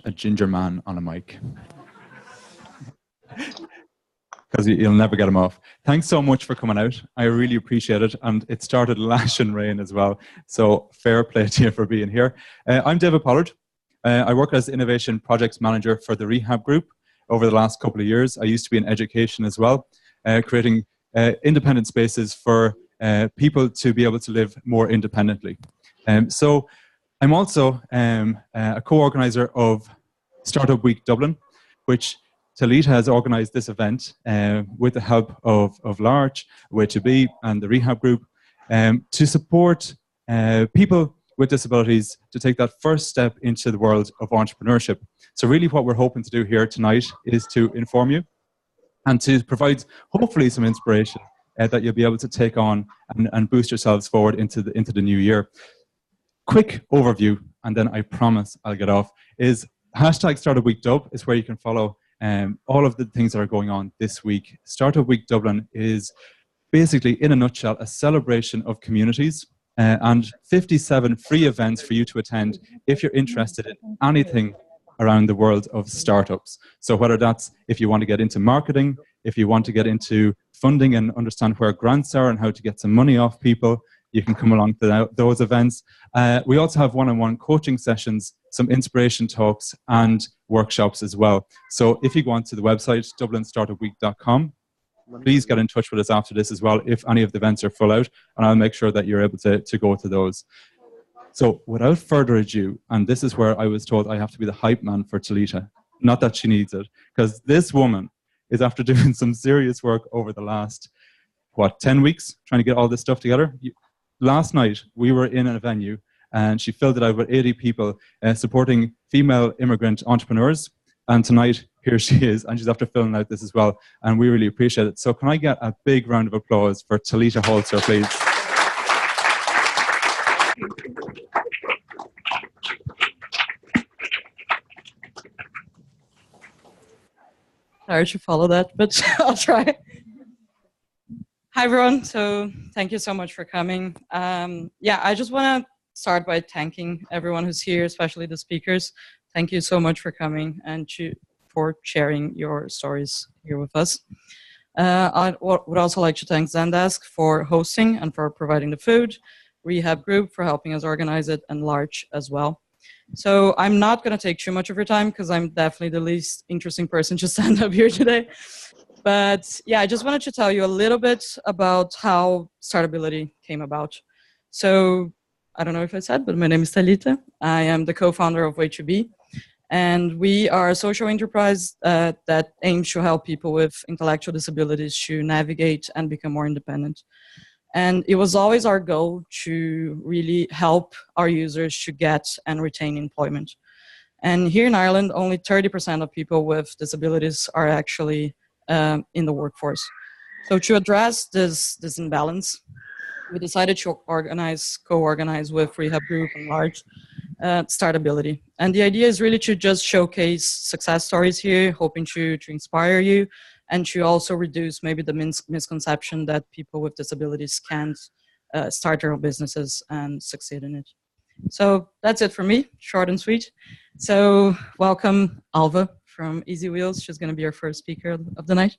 a ginger man on a mic. Because you'll never get him off. Thanks so much for coming out. I really appreciate it. And it started lashing rain as well. So fair play to you for being here. I'm David Pollard. I work as Innovation Projects Manager for the Rehab Group over the last couple of years. I used to be in education as well, creating independent spaces for people to be able to live more independently. So I'm also a co-organizer of Startup Week Dublin, which Talita has organised this event with the help of L'Arche, waytoB and the Rehab Group to support people with disabilities to take that first step into the world of entrepreneurship. So really what we're hoping to do here tonight is to inform you and to provide hopefully some inspiration that you'll be able to take on and boost yourselves forward into the new year. Quick overview, and then I promise I'll get off, is hashtag Startup Week Dub is where you can follow all of the things that are going on this week. Startup Week Dublin is basically, in a nutshell, a celebration of communities and 57 free events for you to attend if you're interested in anything around the world of startups. So whether that's if you want to get into marketing, if you want to get into funding and understand where grants are and how to get some money off people, you can come along to those events. We also have one-on-one coaching sessions, some inspiration talks and workshops as well. So if you go onto the website, dublinstartupweek.com, please get in touch with us after this as well if any of the events are full out, and I'll make sure that you're able to go to those. So without further ado, and this is where I was told I have to be the hype man for Talita, not that she needs it, because this woman is after doing some serious work over the last, 10 weeks, trying to get all this stuff together. Last night, we were in a venue and she filled it out with 80 people supporting female immigrant entrepreneurs. And tonight, here she is, and she's after filling out this as well. And we really appreciate it. So can I get a big round of applause for Talita Holzer, please? Sorry to follow that, but I'll try. Hi, everyone. So thank you so much for coming. Yeah, I just want to start by thanking everyone who's here, especially the speakers. Thank you so much for coming and for sharing your stories here with us. I would also like to thank Zendesk for hosting and for providing the food, Rehab Group for helping us organize it, and L'Arche as well. So I'm not going to take too much of your time because I'm definitely the least interesting person to stand up here today. But yeah, I just wanted to tell you a little bit about how StartAbility came about. So I don't know if I said, but my name is Talita. I am the co-founder of waytoB. And we are a social enterprise that aims to help people with intellectual disabilities to navigate and become more independent. And it was always our goal to really help our users to get and retain employment. And here in Ireland, only 30% of people with disabilities are actually in the workforce. So to address this imbalance, we decided to co-organize with Rehab Group and L'Arche StartAbility. And the idea is really to just showcase success stories here, hoping to inspire you and to also reduce maybe the misconception that people with disabilities can't start their own businesses and succeed in it. So that's it for me, short and sweet. So welcome Alva from Easy Wheels. She's going to be our first speaker of the night.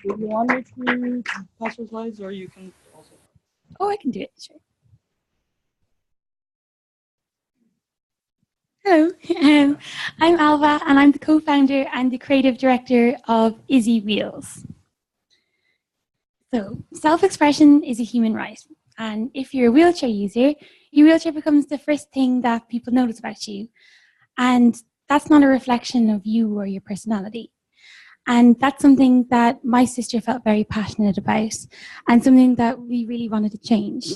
Do you want me to pass your slides, or you can also? Oh, I can do it, sure. Hello, I'm Alva, and I'm the co-founder and the creative director of Easy Wheels. So, self-expression is a human right, and if you're a wheelchair user, your wheelchair becomes the first thing that people notice about you, and that's not a reflection of you or your personality. And that's something that my sister felt very passionate about, and something that we really wanted to change.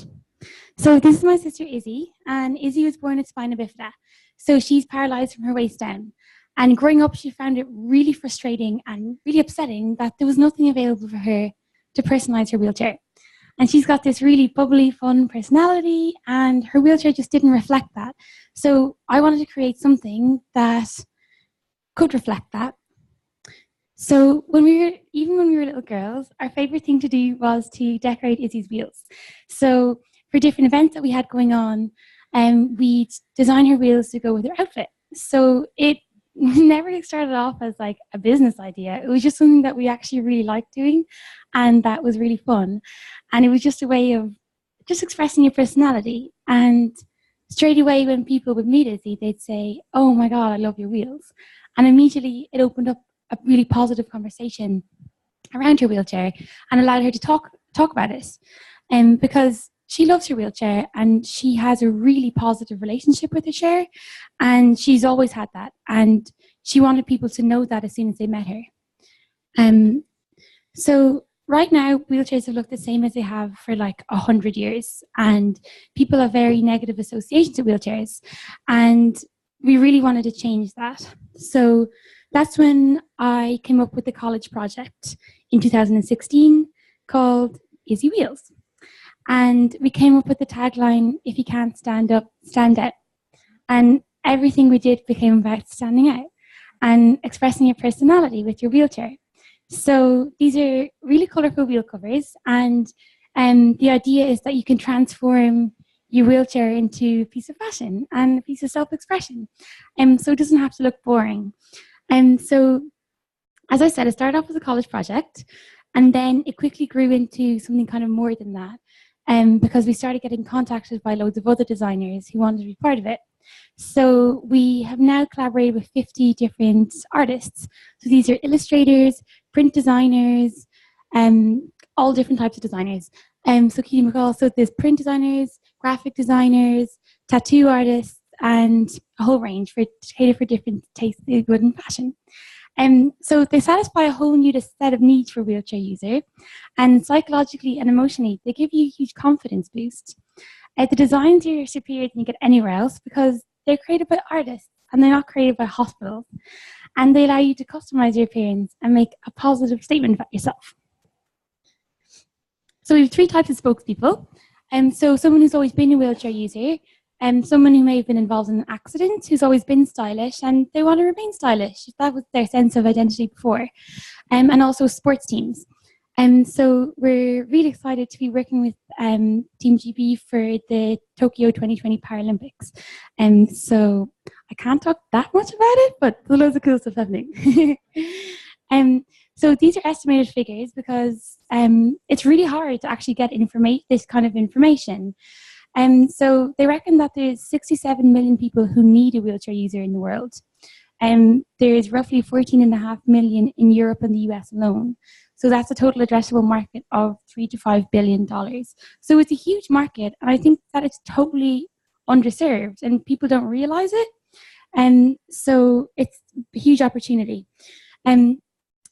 So this is my sister Izzy, and Izzy was born with spina bifida, so she's paralysed from her waist down. And growing up, she found it really frustrating and really upsetting that there was nothing available for her to personalise her wheelchair. And she's got this really bubbly, fun personality, and her wheelchair just didn't reflect that. So I wanted to create something that could reflect that. So even when we were little girls, our favourite thing to do was to decorate Izzy's wheels. So for different events that we had going on, we'd design her wheels to go with her outfit. So it never started off as like a business idea. It was just something that we actually really liked doing, and that was really fun. And it was just a way of just expressing your personality. And straight away when people would meet Izzy, they'd say, "Oh my God, I love your wheels." And immediately it opened up a really positive conversation around her wheelchair and allowed her to talk about it. Because she loves her wheelchair and she has a really positive relationship with her chair, and she's always had that. And she wanted people to know that as soon as they met her. So right now, wheelchairs have looked the same as they have for like 100 years, and people have very negative associations with wheelchairs. And we really wanted to change that. So that's when I came up with the college project in 2016 called Izzy Wheels. And we came up with the tagline, "If you can't stand up, stand out." And everything we did became about standing out and expressing your personality with your wheelchair. So these are really colourful wheel covers, and the idea is that you can transform your wheelchair into a piece of fashion and a piece of self-expression. So it doesn't have to look boring. So, as I said, it started off as a college project, and then it quickly grew into something kind of more than that, because we started getting contacted by loads of other designers who wanted to be part of it. So we have now collaborated with 50 different artists. So these are illustrators, print designers, all different types of designers. So Keely McCall, so there's print designers, graphic designers, tattoo artists, and a whole range to cater for different tastes in good and fashion. So they satisfy a whole new set of needs for a wheelchair user, and psychologically and emotionally, they give you a huge confidence boost. The designs are superior than you get anywhere else because they're created by artists and they're not created by hospitals. And they allow you to customize your appearance and make a positive statement about yourself. So we have 3 types of spokespeople. So someone who's always been a wheelchair user, someone who may have been involved in an accident, who's always been stylish and they want to remain stylish. That was their sense of identity before. And also sports teams. So we're really excited to be working with Team GB for the Tokyo 2020 Paralympics. So I can't talk that much about it, but there's loads of cool stuff happening. So these are estimated figures because it's really hard to actually get this kind of information. So they reckon that there's 67 million people who need a wheelchair user in the world. There's roughly 14.5 million in Europe and the US alone. So that's a total addressable market of $3 to $5 billion. So it's a huge market, and I think that it's totally underserved and people don't realize it. So it's a huge opportunity.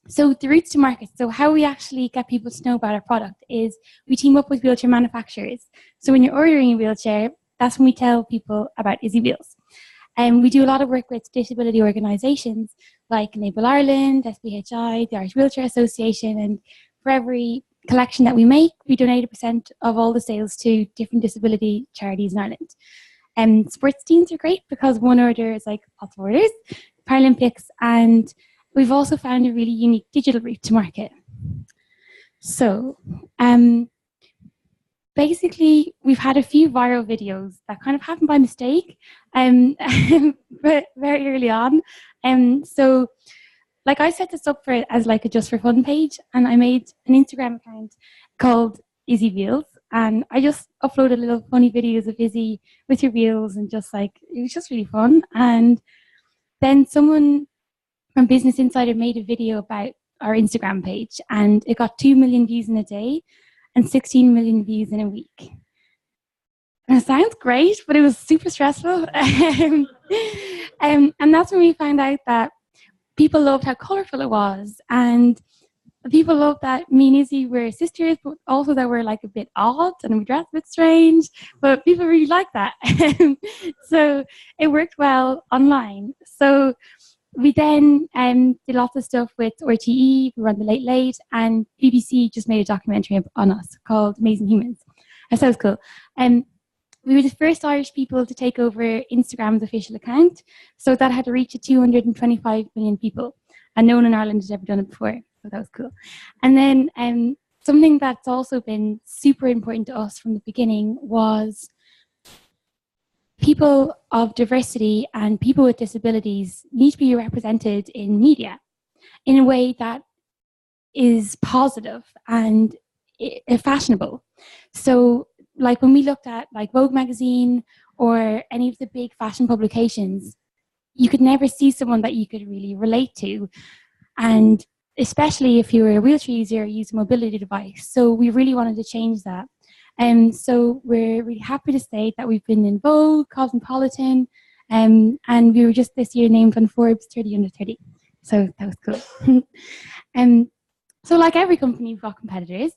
So the routes to market, so how we actually get people to know about our product is we team up with wheelchair manufacturers. So when you're ordering a wheelchair, that's when we tell people about Izzy Wheels. We do a lot of work with disability organisations like Enable Ireland, SBHI, the Irish Wheelchair Association, and for every collection that we make, we donate 8% of all the sales to different disability charities in Ireland. Sports teams are great because one order is like lots of orders, Paralympics, and we've also found a really unique digital route to market. So, basically, we've had a few viral videos that kind of happened by mistake, but very early on. So, like I set this up as like a just for fun page, and I made an Instagram account called Izzy Wheels, and I just uploaded little funny videos of Izzy with your wheels, and just like it was just really fun. And then someone from Business Insider made a video about our Instagram page, and it got 2 million views in a day and 16 million views in a week. And it sounds great, but it was super stressful. And that's when we found out that people loved how colourful it was, and people loved that me and Izzy were sisters, but also that we're like a bit odd and we dressed a bit strange, but people really liked that. So it worked well online. So we then did lots of stuff with RTE, we run the Late Late, and BBC just made a documentary on us called Amazing Humans. That sounds cool. We were the first Irish people to take over Instagram's official account, so that had to reach 225 million people, and no one in Ireland had ever done it before, so that was cool. And then something that's also been super important to us from the beginning was people of diversity and people with disabilities need to be represented in media in a way that is positive and fashionable. So like when we looked at like Vogue magazine or any of the big fashion publications, you could never see someone that you could really relate to. And especially if you were a wheelchair user or use a mobility device. So we really wanted to change that. And so we're really happy to say that we've been in Vogue, Cosmopolitan, and we were just this year named on Forbes 30 under 30. So that was cool. So like every company, we've got competitors,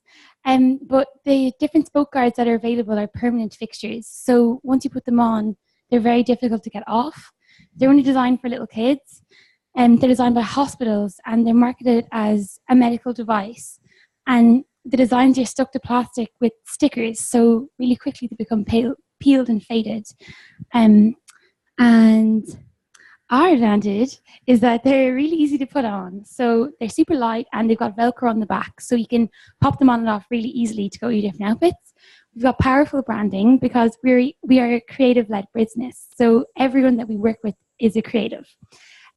but the different spoke guards that are available are permanent fixtures. So once you put them on, they're very difficult to get off. They're only designed for little kids, and they're designed by hospitals, and they're marketed as a medical device. And the designs are stuck to plastic with stickers, so really quickly they become peeled and faded. And our advantage is that they're really easy to put on. So they're super light and they've got Velcro on the back, so you can pop them on and off really easily to go with your different outfits. We've got powerful branding because we are a creative-led business. So everyone that we work with is a creative.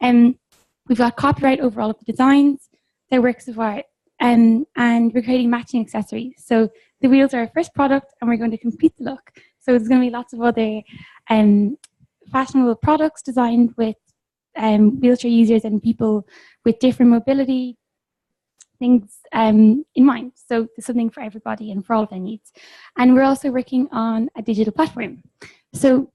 We've got copyright over all of the designs. They're works of art. And we're creating matching accessories. So the wheels are our first product, and we're going to complete the look. So there's going to be lots of other fashionable products designed with wheelchair users and people with different mobility things in mind. So there's something for everybody and for all of their needs. And we're also working on a digital platform. So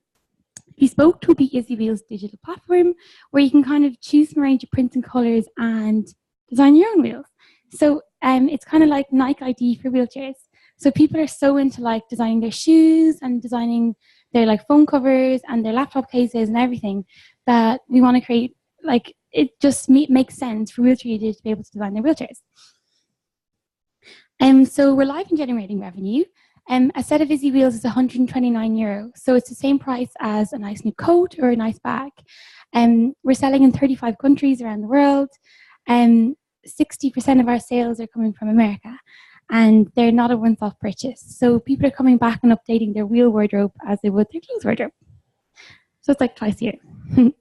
Bespoke will be Izzy Wheel's digital platform where you can kind of choose from a range of prints and colors and design your own wheels. So it's kind of like Nike ID for wheelchairs. So people are so into like designing their shoes and designing their like phone covers and their laptop cases and everything that we want to create. Like it just makes sense for wheelchair users to be able to design their wheelchairs. So we're live and generating revenue. A set of Izzy Wheels is €129. So it's the same price as a nice new coat or a nice bag. We're selling in 35 countries around the world. 60% of our sales are coming from America, and they're not a once-off purchase. So people are coming back and updating their wheel wardrobe as they would their clothes wardrobe. So it's like twice a year.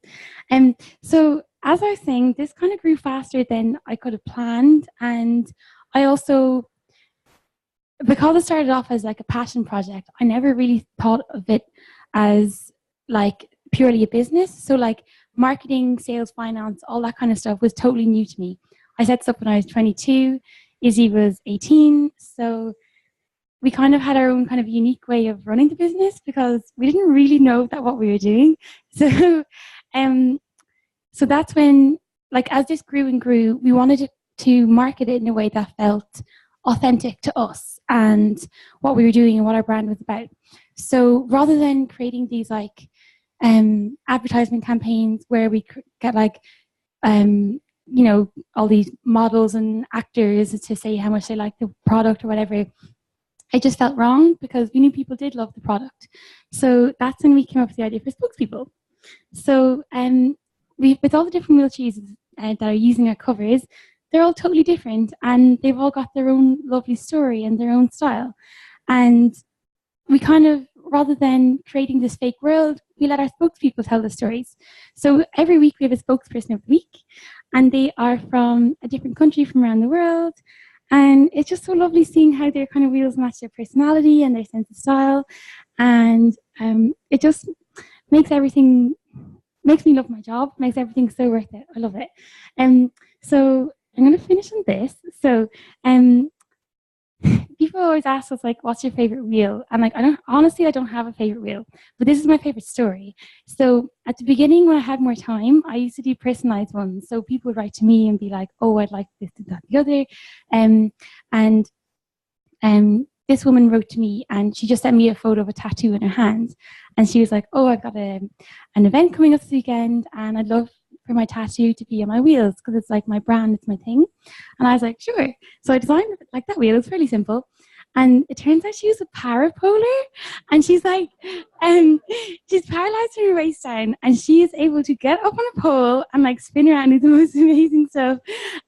So as I was saying, this kind of grew faster than I could have planned. And I also, because it started off as like a passion project, I never really thought of it as like purely a business. So like marketing, sales, finance, all that kind of stuff was totally new to me. I set this up when I was 22, Izzy was 18, so we kind of had our own kind of unique way of running the business because we didn't really know that what we were doing. So, so that's when, like as this grew and grew, we wanted to market it in a way that felt authentic to us and what we were doing and what our brand was about. So rather than creating these like advertisement campaigns where we get like, you know, all these models and actors to say how much they like the product or whatever, I just felt wrong because we knew people did love the product. So that's when we came up with the idea for spokespeople. So with all the different wheelchair users that are using our covers, they're all totally different and they've all got their own lovely story and their own style. And we kind of, rather than creating this fake world, we let our spokespeople tell the stories. So every week we have a spokesperson of the week, and they are from a different country from around the world. And it's just so lovely seeing how their kind of wheels match their personality and their sense of style. And it just makes everything, makes me love my job, makes everything so worth it. I love it. So I'm going to finish on this. So people always ask us like, what's your favorite wheel? And like, I don't have a favorite wheel, but this is my favorite story. So at the beginning, when I had more time, I used to do personalized ones. So people would write to me and be like, oh, I'd like this, that, the other. And this woman wrote to me and she just sent me a photo of a tattoo in her hand. And she was like, oh, I've got an event coming up this weekend and I'd love for my tattoo to be on my wheels because it's like my brand, it's my thing. And I was like, sure. So I designed it like that wheel. It's fairly simple. And it turns out she was a parapolar. And she's like, she's paralyzed from her waist down, and she is able to get up on a pole and like spin around and do the most amazing stuff.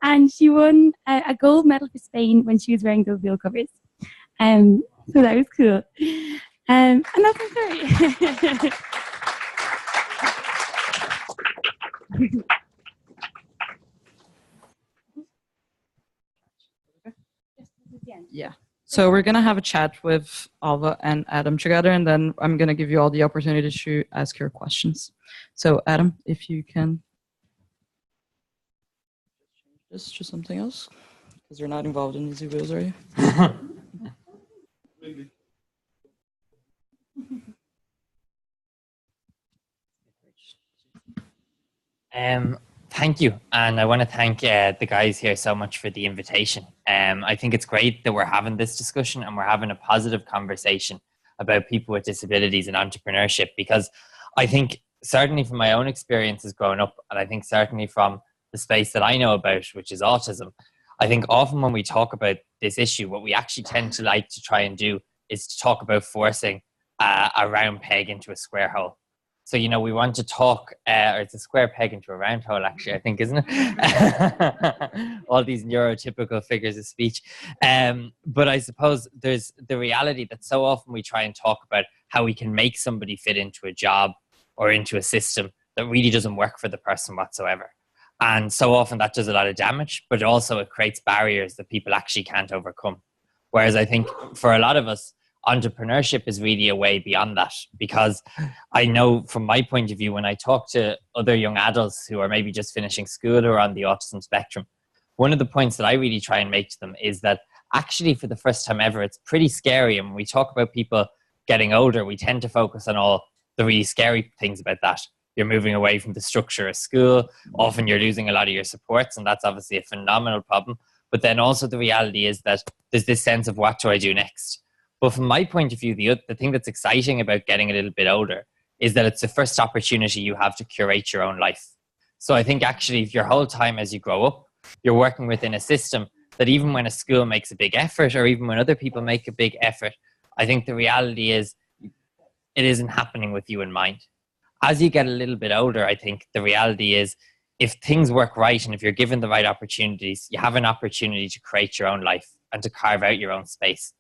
And she won a gold medal for Spain when she was wearing those wheel covers. So that was cool. And that's my story. Yeah. So we're going to have a chat with Alva and Adam together, and then I'm going to give you all the opportunity to ask your questions. So Adam, if you can change this to something else, because you're not involved in Easy Wheels, are you? Thank you, and I want to thank the guys here so much for the invitation. I think it's great that we're having this discussion and we're having a positive conversation about people with disabilities and entrepreneurship, because I think certainly from my own experiences growing up, and I think certainly from the space that I know about, which is autism, I think often when we talk about this issue, what we actually tend to like to try and do is to talk about forcing a round peg into a square hole. So, you know, we want to talk, or it's a square peg into a round hole, actually, I think, isn't it? All these neurotypical figures of speech. But I suppose there's the reality that so often we try and talk about how we can make somebody fit into a job or into a system that really doesn't work for the person whatsoever. And so often that does a lot of damage, but also it creates barriers that people actually can't overcome. Whereas I think for a lot of us, entrepreneurship is really a way beyond that, because I know from my point of view, when I talk to other young adults who are maybe just finishing school or on the autism spectrum, one of the points that I really try and make to them is that actually for the first time ever, it's pretty scary. And when we talk about people getting older, we tend to focus on all the really scary things about that. You're moving away from the structure of school. Often you're losing a lot of your supports, and that's obviously a phenomenal problem. But then also the reality is that there's this sense of what do I do next? But from my point of view, the thing that's exciting about getting a little bit older is that it's the first opportunity you have to curate your own life. So I think actually your whole time as you grow up, you're working within a system that even when a school makes a big effort, or even when other people make a big effort, I think the reality is it isn't happening with you in mind. As you get a little bit older, I think the reality is if things work right and if you're given the right opportunities, you have an opportunity to create your own life and to carve out your own space.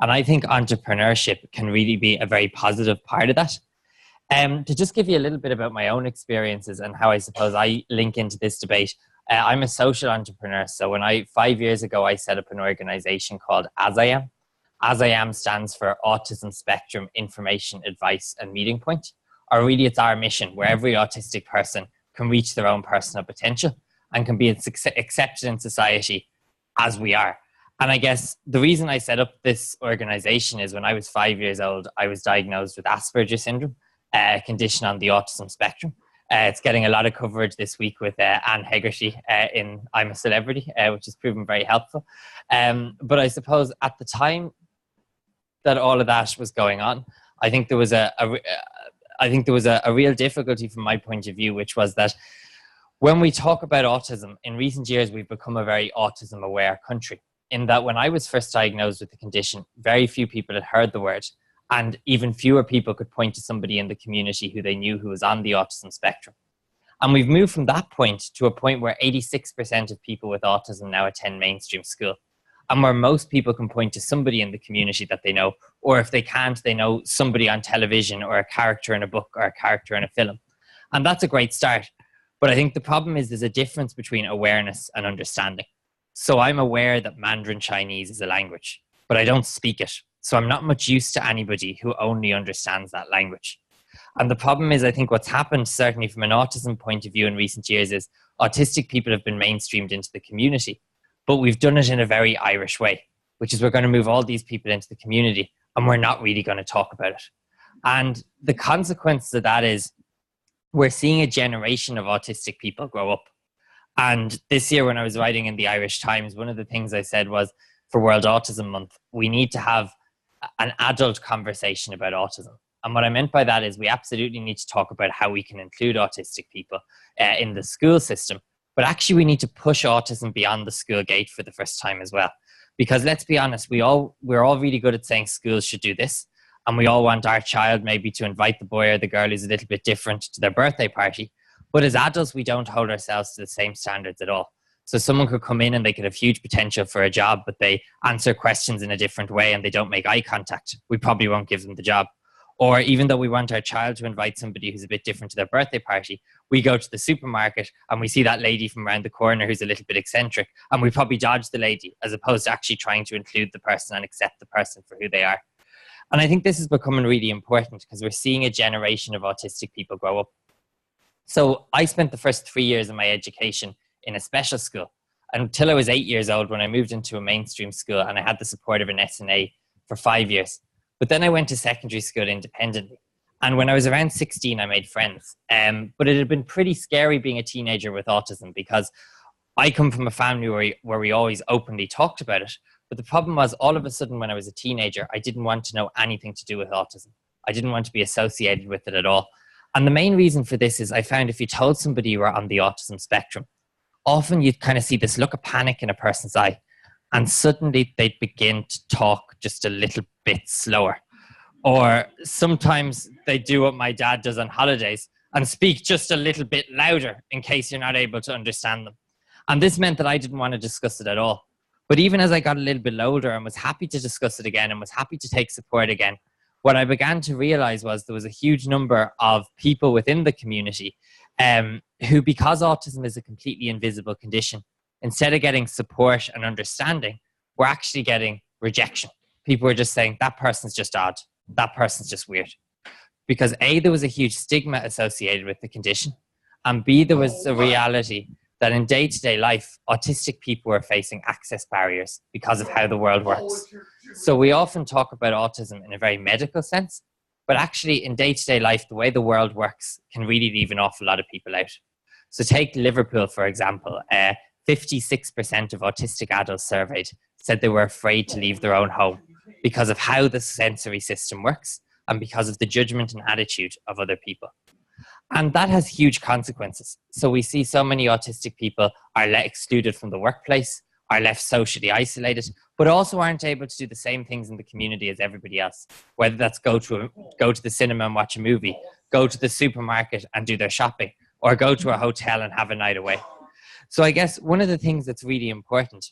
And I think entrepreneurship can really be a very positive part of that. To just give you a little bit about my own experiences and how I suppose I link into this debate, I'm a social entrepreneur. So when 5 years ago, I set up an organization called As I Am. As I Am stands for Autism Spectrum Information, Advice and Meeting Point. Or really it's our mission where every autistic person can reach their own personal potential and can be accepted in society as we are. And I guess the reason I set up this organization is when I was 5 years old, I was diagnosed with Asperger's syndrome, a condition on the autism spectrum. It's getting a lot of coverage this week with Anne Hegarty in I'm a Celebrity, which has proven very helpful. But I suppose at the time that all of that was going on, I think there was a real difficulty from my point of view, which was that when we talk about autism, in recent years, we've become a very autism-aware country. In that when I was first diagnosed with the condition, very few people had heard the word, and even fewer people could point to somebody in the community who they knew who was on the autism spectrum. And we've moved from that point to a point where 86% of people with autism now attend mainstream school, and where most people can point to somebody in the community that they know, or if they can't, they know somebody on television or a character in a book or a character in a film. And that's a great start. But I think the problem is there's a difference between awareness and understanding. So I'm aware that Mandarin Chinese is a language, but I don't speak it. So I'm not much use to anybody who only understands that language. And the problem is, I think what's happened, certainly from an autism point of view in recent years, is autistic people have been mainstreamed into the community, but we've done it in a very Irish way, which is we're going to move all these people into the community and we're not really going to talk about it. And the consequence of that is we're seeing a generation of autistic people grow up. And this year when I was writing in the Irish Times, one of the things I said was, for World Autism Month, we need to have an adult conversation about autism. And what I meant by that is we absolutely need to talk about how we can include autistic people in the school system. But actually we need to push autism beyond the school gate for the first time as well. Because let's be honest, we're all really good at saying schools should do this. and we all want our child maybe to invite the boy or the girl who's a little bit different to their birthday party. But as adults, we don't hold ourselves to the same standards at all. So someone could come in and they could have huge potential for a job, but they answer questions in a different way and they don't make eye contact. We probably won't give them the job. Or even though we want our child to invite somebody who's a bit different to their birthday party, we go to the supermarket and we see that lady from around the corner who's a little bit eccentric, and we probably dodge the lady as opposed to actually trying to include the person and accept the person for who they are. And I think this is becoming really important because we're seeing a generation of autistic people grow up. So I spent the first 3 years of my education in a special school until I was 8 years old, when I moved into a mainstream school and I had the support of an SNA for 5 years. But then I went to secondary school independently. And when I was around 16, I made friends. But it had been pretty scary being a teenager with autism, because I come from a family where we always openly talked about it. But the problem was, all of a sudden when I was a teenager, I didn't want to know anything to do with autism. I didn't want to be associated with it at all. And the main reason for this is I found if you told somebody you were on the autism spectrum, often you'd kind of see this look of panic in a person's eye, and suddenly they'd begin to talk just a little bit slower. Or sometimes they do what my dad does on holidays and speak just a little bit louder in case you're not able to understand them. And this meant that I didn't want to discuss it at all. But even as I got a little bit older and was happy to discuss it again and was happy to take support again, what I began to realize was there was a huge number of people within the community who, because autism is a completely invisible condition, instead of getting support and understanding, were actually getting rejection. People were just saying, that person's just odd. That person's just weird. Because A, there was a huge stigma associated with the condition. And B, there was a reality that in day-to-day life, autistic people were facing access barriers because of how the world works. So we often talk about autism in a very medical sense, but actually in day-to-day life, the way the world works can really leave an awful lot of people out. So take Liverpool, for example. 56% of autistic adults surveyed said they were afraid to leave their own home because of how the sensory system works and because of the judgment and attitude of other people. And that has huge consequences. So we see so many autistic people are excluded from the workplace, are left socially isolated, but also aren't able to do the same things in the community as everybody else. Whether that's go to the cinema and watch a movie, go to the supermarket and do their shopping, or go to a hotel and have a night away. So I guess one of the things that's really important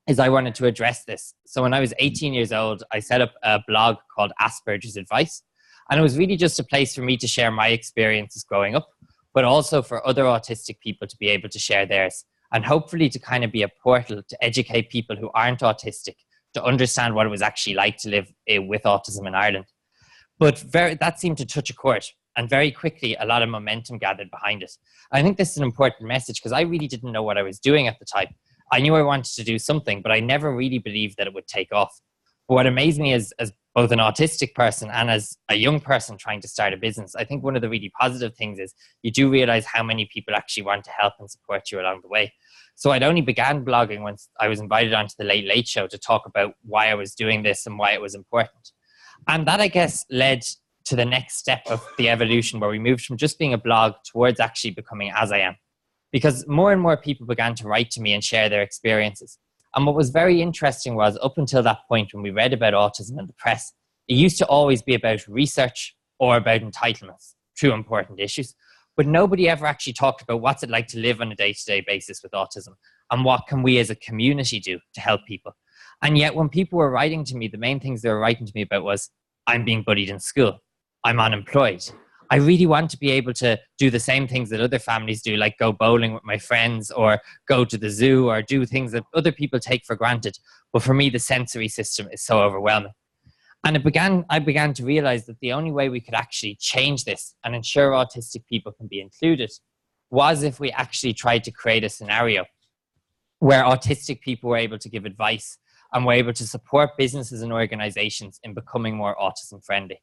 is I wanted to address this. So when I was 18 years old, I set up a blog called Asperger's Advice. And it was really just a place for me to share my experiences growing up, but also for other autistic people to be able to share theirs, and hopefully to kind of be a portal to educate people who aren't autistic to understand what it was actually like to live with autism in Ireland. But that seemed to touch a chord, and very quickly a lot of momentum gathered behind it. I think this is an important message because I really didn't know what I was doing at the time. I knew I wanted to do something, but I never really believed that it would take off. But what amazed me as both an autistic person and as a young person trying to start a business, I think one of the really positive things is you do realize how many people actually want to help and support you along the way. So I'd only began blogging once I was invited onto the Late Late Show to talk about why I was doing this and why it was important. And that, I guess, led to the next step of the evolution, where we moved from just being a blog towards actually becoming As I Am. Because more and more people began to write to me and share their experiences. And what was very interesting was, up until that point when we read about autism in the press, it used to always be about research or about entitlements, two important issues. But nobody ever actually talked about what's it like to live on a day-to-day basis with autism and what can we as a community do to help people. And yet when people were writing to me, the main things they were writing to me about was, I'm being bullied in school, I'm unemployed. I really want to be able to do the same things that other families do, like go bowling with my friends or go to the zoo or do things that other people take for granted. But for me, the sensory system is so overwhelming. And I began to realize that the only way we could actually change this and ensure autistic people can be included was if we actually tried to create a scenario where autistic people were able to give advice and were able to support businesses and organizations in becoming more autism friendly.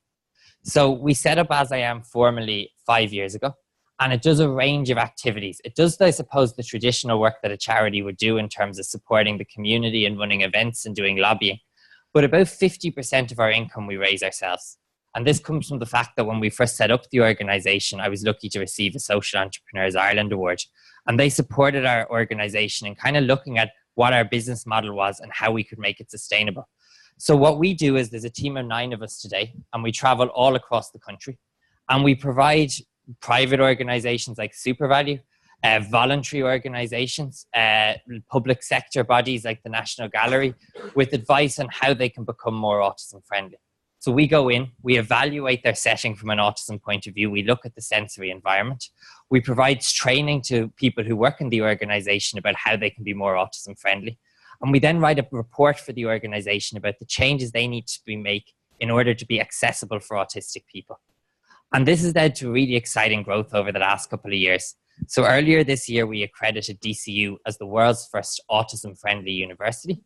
So we set up As I Am formally 5 years ago, and it does a range of activities. It does, I suppose, the traditional work that a charity would do in terms of supporting the community and running events and doing lobbying. But about 50% of our income we raise ourselves. And this comes from the fact that when we first set up the organization, I was lucky to receive a Social Entrepreneurs Ireland Award. And they supported our organization in kind of looking at what our business model was and how we could make it sustainable. So what we do is there's a team of 9 of us today, and we travel all across the country, and we provide private organizations like SuperValue, voluntary organizations, public sector bodies like the National Gallery, with advice on how they can become more autism friendly. So we go in, we evaluate their setting from an autism point of view, we look at the sensory environment, we provide training to people who work in the organization about how they can be more autism friendly, and we then write a report for the organization about the changes they need to make in order to be accessible for autistic people. And this has led to really exciting growth over the last couple of years. So earlier this year, we accredited DCU as the world's first autism-friendly university.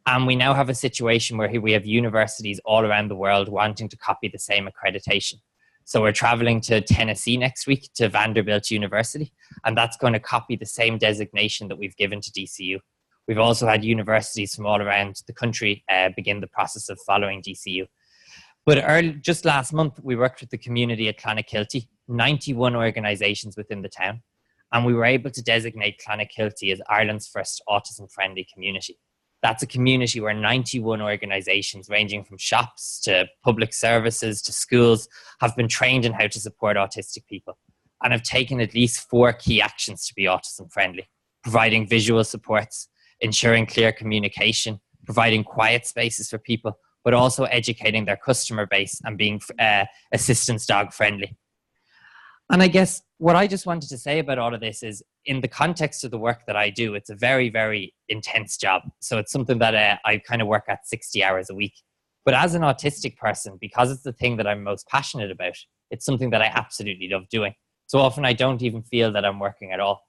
And we now have a situation where we have universities all around the world wanting to copy the same accreditation. So we're traveling to Tennessee next week to Vanderbilt University, and that's going to copy the same designation that we've given to DCU. We've also had universities from all around the country begin the process of following DCU. But just last month, we worked with the community at Clonakilty, 91 organisations within the town, and we were able to designate Clonakilty as Ireland's first autism-friendly community. That's a community where 91 organisations, ranging from shops to public services to schools, have been trained in how to support autistic people and have taken at least 4 key actions to be autism-friendly: providing visual supports, ensuring clear communication, providing quiet spaces for people, but also educating their customer base and being assistance dog friendly. And I guess what I just wanted to say about all of this is, in the context of the work that I do, it's a very, very intense job. So it's something that I kind of work at 60 hours a week. But as an autistic person, because it's the thing that I'm most passionate about, it's something that I absolutely love doing. So often I don't even feel that I'm working at all.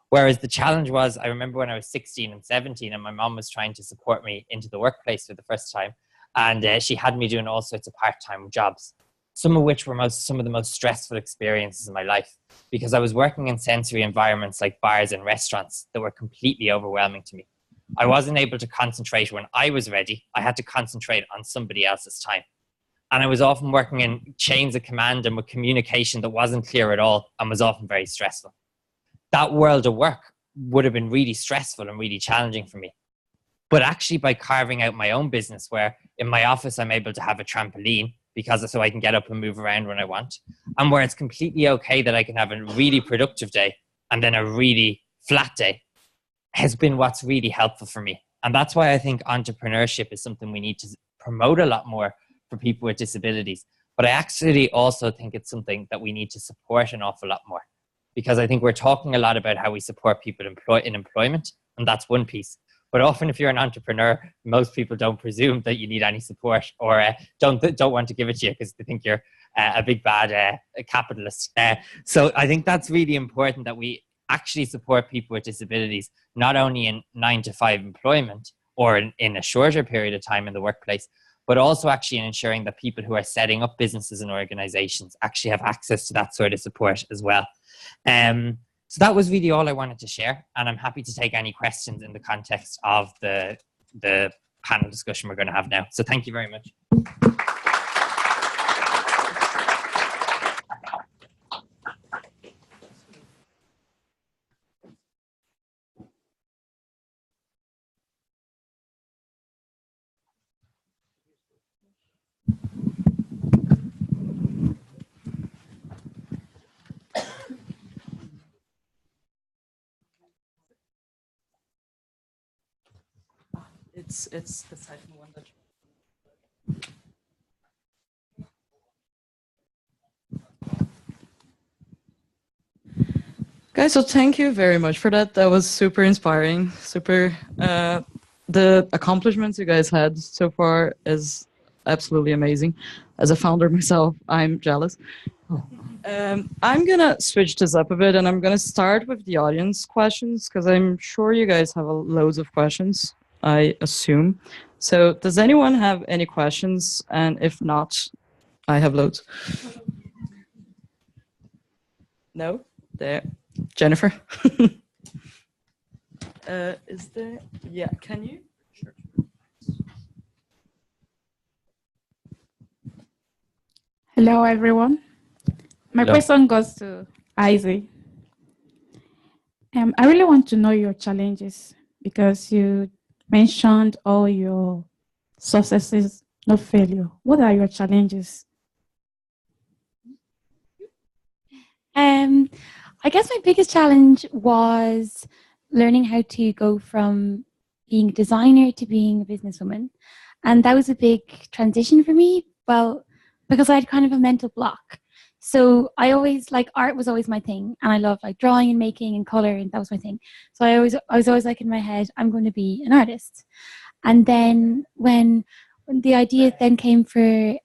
Whereas the challenge was, I remember when I was 16 and 17 and my mom was trying to support me into the workplace for the first time. And she had me doing all sorts of part-time jobs, some of which were some of the most stressful experiences in my life, because I was working in sensory environments like bars and restaurants that were completely overwhelming to me. I wasn't able to concentrate when I was ready. I had to concentrate on somebody else's time. And I was often working in chains of command and with communication that wasn't clear at all and was often very stressful. That world of work would have been really stressful and really challenging for me. But actually, by carving out my own business, where in my office I'm able to have a trampoline so I can get up and move around when I want, and where it's completely okay that I can have a really productive day and then a really flat day, has been what's really helpful for me. And that's why I think entrepreneurship is something we need to promote a lot more for people with disabilities. But I actually also think it's something that we need to support an awful lot more, because I think we're talking a lot about how we support people in employment, and that's one piece. But often if you're an entrepreneur, most people don't presume that you need any support, or don't want to give it to you because they think you're a big bad capitalist. So I think that's really important, that we actually support people with disabilities, not only in 9-to-5 employment or in a shorter period of time in the workplace, but also actually in ensuring that people who are setting up businesses and organizations actually have access to that sort of support as well. So that was really all I wanted to share, and I'm happy to take any questions in the context of the panel discussion we're going to have now. So thank you very much. It's the second one that. Guys, so thank you very much for that. That was super inspiring. The accomplishments you guys had so far is absolutely amazing. As a founder myself, I'm jealous. I'm gonna switch this up a bit, and I'm gonna start with the audience questions, because I'm sure you guys have loads of questions, I assume. So does anyone have any questions? And if not, I have loads. No? There. Jennifer? Is there? Yeah, can you? Sure. Hello, everyone. My question goes to Izzy. I really want to know your challenges, because you mentioned all your successes, not failure. What are your challenges? I guess my biggest challenge was learning how to go from being a designer to being a businesswoman. And that was a big transition for me. Well, because I had kind of a mental block. So I always, like, art was always my thing. And I loved like drawing and making and color, and that was my thing. So I was always like in my head, I'm going to be an artist. And then when the idea then came for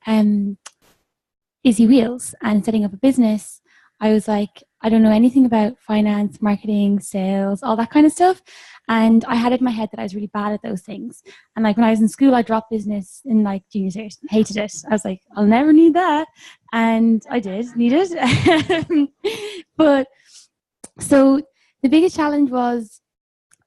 Easy Wheels and setting up a business, I was like, I don't know anything about finance, marketing, sales, all that kind of stuff. And I had it in my head that I was really bad at those things. And like when I was in school, I dropped business in like junior years, hated it. I was like, I'll never need that. And I did need it. But so the biggest challenge was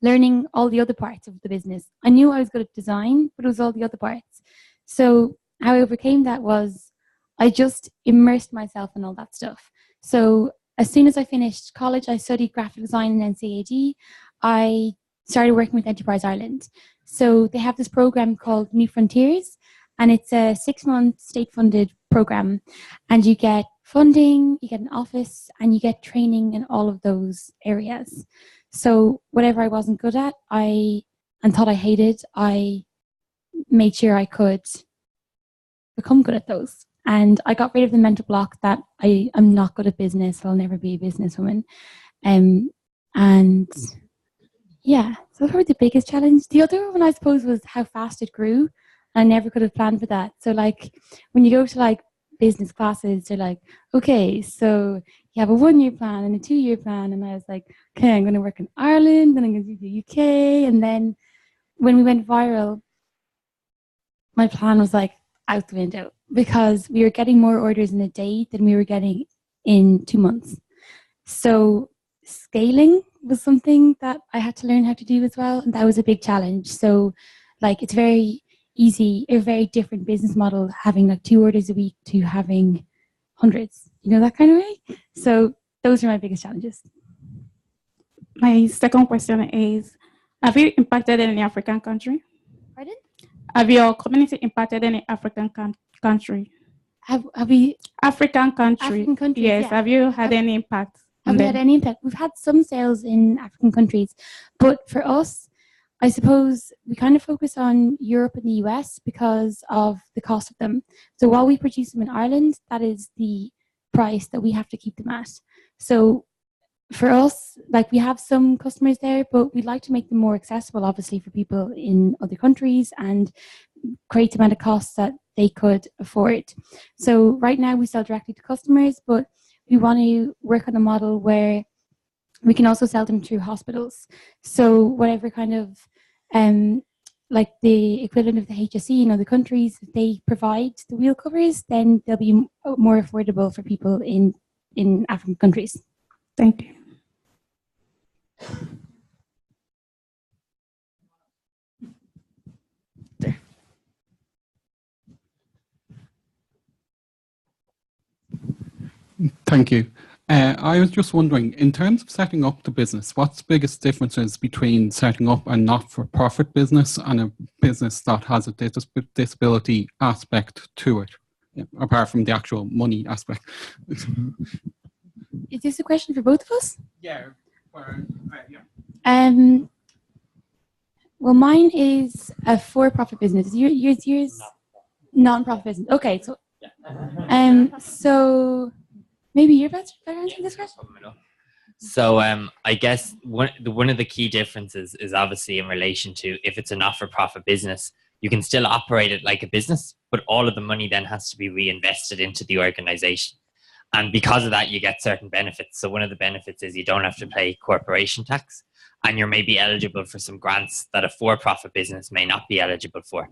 learning all the other parts of the business. I knew I was good at design, but it was all the other parts. So how I overcame that was I just immersed myself in all that stuff. So as soon as I finished college, I studied graphic design in NCAD. I started working with Enterprise Ireland. So they have this program called New Frontiers, and it's a 6-month state-funded program. And you get funding, you get an office, and you get training in all of those areas. So whatever I wasn't good at, and thought I hated, I made sure I could become good at those. And I got rid of the mental block that I'm not good at business, I'll never be a businesswoman. And yeah, so that's probably the biggest challenge. The other one, I suppose, was how fast it grew. I never could have planned for that. So like when you go to like business classes, they're like, okay, so you have a 1-year plan and a 2-year plan. And I was like, okay, I'm going to work in Ireland, then I'm going to do the UK. And then when we went viral, my plan was like out the window because we were getting more orders in a day than we were getting in 2 months. So scaling was something that I had to learn how to do as well. And that was a big challenge. So like it's very easy, a very different business model, having like 2 orders a week to having hundreds, you know, that kind of way. So those are my biggest challenges. My second question is, have you impacted any African country? Pardon? Have your community impacted any African country? Have we? African country. African countries, yes. Yeah. Have you had any impact? Have we had any impact? We've had some sales in African countries, but for us, I suppose we kind of focus on Europe and the US because of the cost of them. So while we produce them in Ireland, that is the price that we have to keep them at. So for us, like we have some customers there, but we'd like to make them more accessible, obviously, for people in other countries and create the amount of costs that they could afford. So right now we sell directly to customers, but we want to work on a model where we can also sell them through hospitals. So whatever kind of like the equivalent of the HSE in other countries, if they provide the wheel covers, then they'll be more affordable for people in African countries. Thank you. Thank you. I was just wondering, in terms of setting up the business, what's the biggest differences between setting up a not-for-profit business and a business that has a disability aspect to it, apart from the actual money aspect? Is this a question for both of us? Yeah. Well, mine is a for-profit business. Yours non-profit business. Okay, so so maybe you're better answering this question. So I guess one of the key differences is obviously in relation to if it's a not-for-profit business, you can still operate it like a business, but all of the money then has to be reinvested into the organization. And because of that, you get certain benefits. So one of the benefits is you don't have to pay corporation tax, and you're maybe eligible for some grants that a for-profit business may not be eligible for.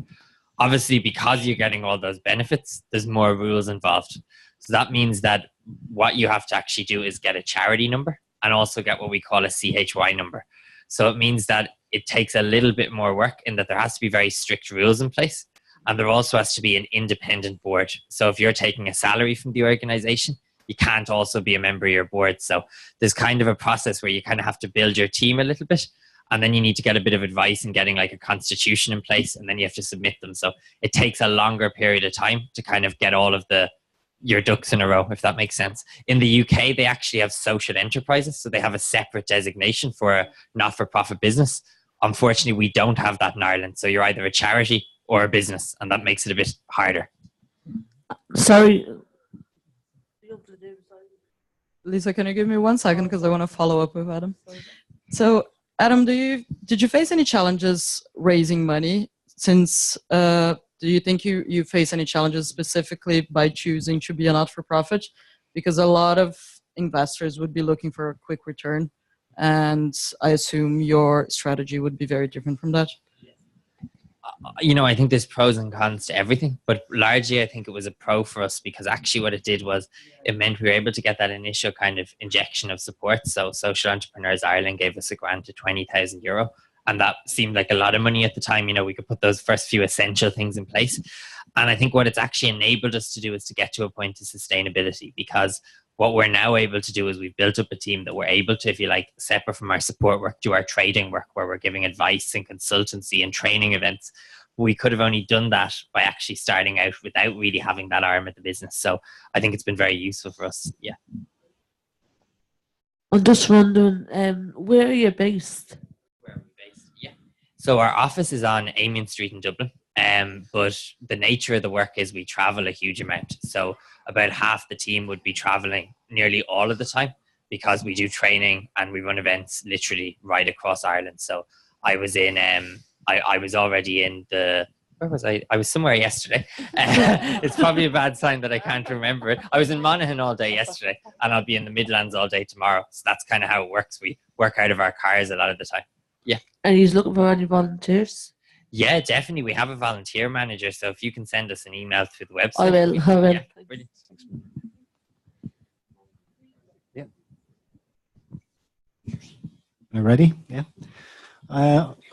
Obviously, because you're getting all those benefits, there's more rules involved. So that means that what you have to actually do is get a charity number and also get what we call a CHY number. So it means that it takes a little bit more work in that there has to be very strict rules in place. And there also has to be an independent board. So if you're taking a salary from the organization, you can't also be a member of your board. So there's kind of a process where you kind of have to build your team a little bit. and then you need to get a bit of advice in getting like a constitution in place, and then you have to submit them. So it takes a longer period of time to kind of get all of your ducks in a row, if that makes sense. In the UK, they actually have social enterprises, so they have a separate designation for a not-for-profit business. Unfortunately, we don't have that in Ireland, so you're either a charity or a business, and that makes it a bit harder. Sorry. Lisa, can you give me 1 second because I want to follow up with Adam. So, Adam, did you face any challenges raising money? Since do you think you face any challenges specifically by choosing to be a not-for-profit? Because a lot of investors would be looking for a quick return, and I assume your strategy would be very different from that. You know, I think there's pros and cons to everything, but largely I think it was a pro for us, because actually what it did was it meant we were able to get that initial kind of injection of support. So Social Entrepreneurs Ireland gave us a grant of €20,000, and that seemed like a lot of money at the time. You know, we could put those first few essential things in place. And I think what it's actually enabled us to do is to get to a point of sustainability, because what we're now able to do is we've built up a team that we're able to, if you like, separate from our support work, do our trading work, where we're giving advice and consultancy and training events. We could have only done that by actually starting out without really having that arm of the business. So I think it's been very useful for us. Yeah. I'm just wondering, where are you based? Where are we based? Yeah. So our office is on Amiens Street in Dublin. But the nature of the work is we travel a huge amount. So about half the team would be traveling nearly all of the time, because we do training and we run events literally right across Ireland. So I was in, I was already in where was I? I was somewhere yesterday. It's probably a bad sign that I can't remember it. I was in Monaghan all day yesterday, and I'll be in the Midlands all day tomorrow. So that's kind of how it works. We work out of our cars a lot of the time. Yeah. And he's looking for any volunteers? Yeah, definitely. We have a volunteer manager, so if you can send us an email through the website. I will. Yeah, brilliant. Yeah. Are you ready? Yeah.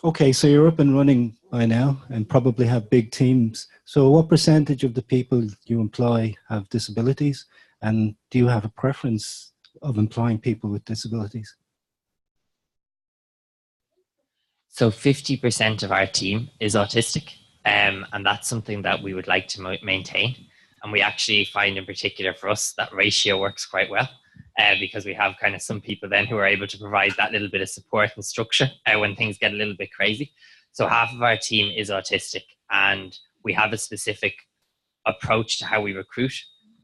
Okay, so you're up and running by now and probably have big teams. So what percentage of the people you employ have disabilities? And do you have a preference of employing people with disabilities? So 50% of our team is autistic, and that's something that we would like to maintain. And we actually find in particular for us that ratio works quite well, because we have kind of some people then who are able to provide that little bit of support and structure when things get a little bit crazy. So half of our team is autistic, and we have a specific approach to how we recruit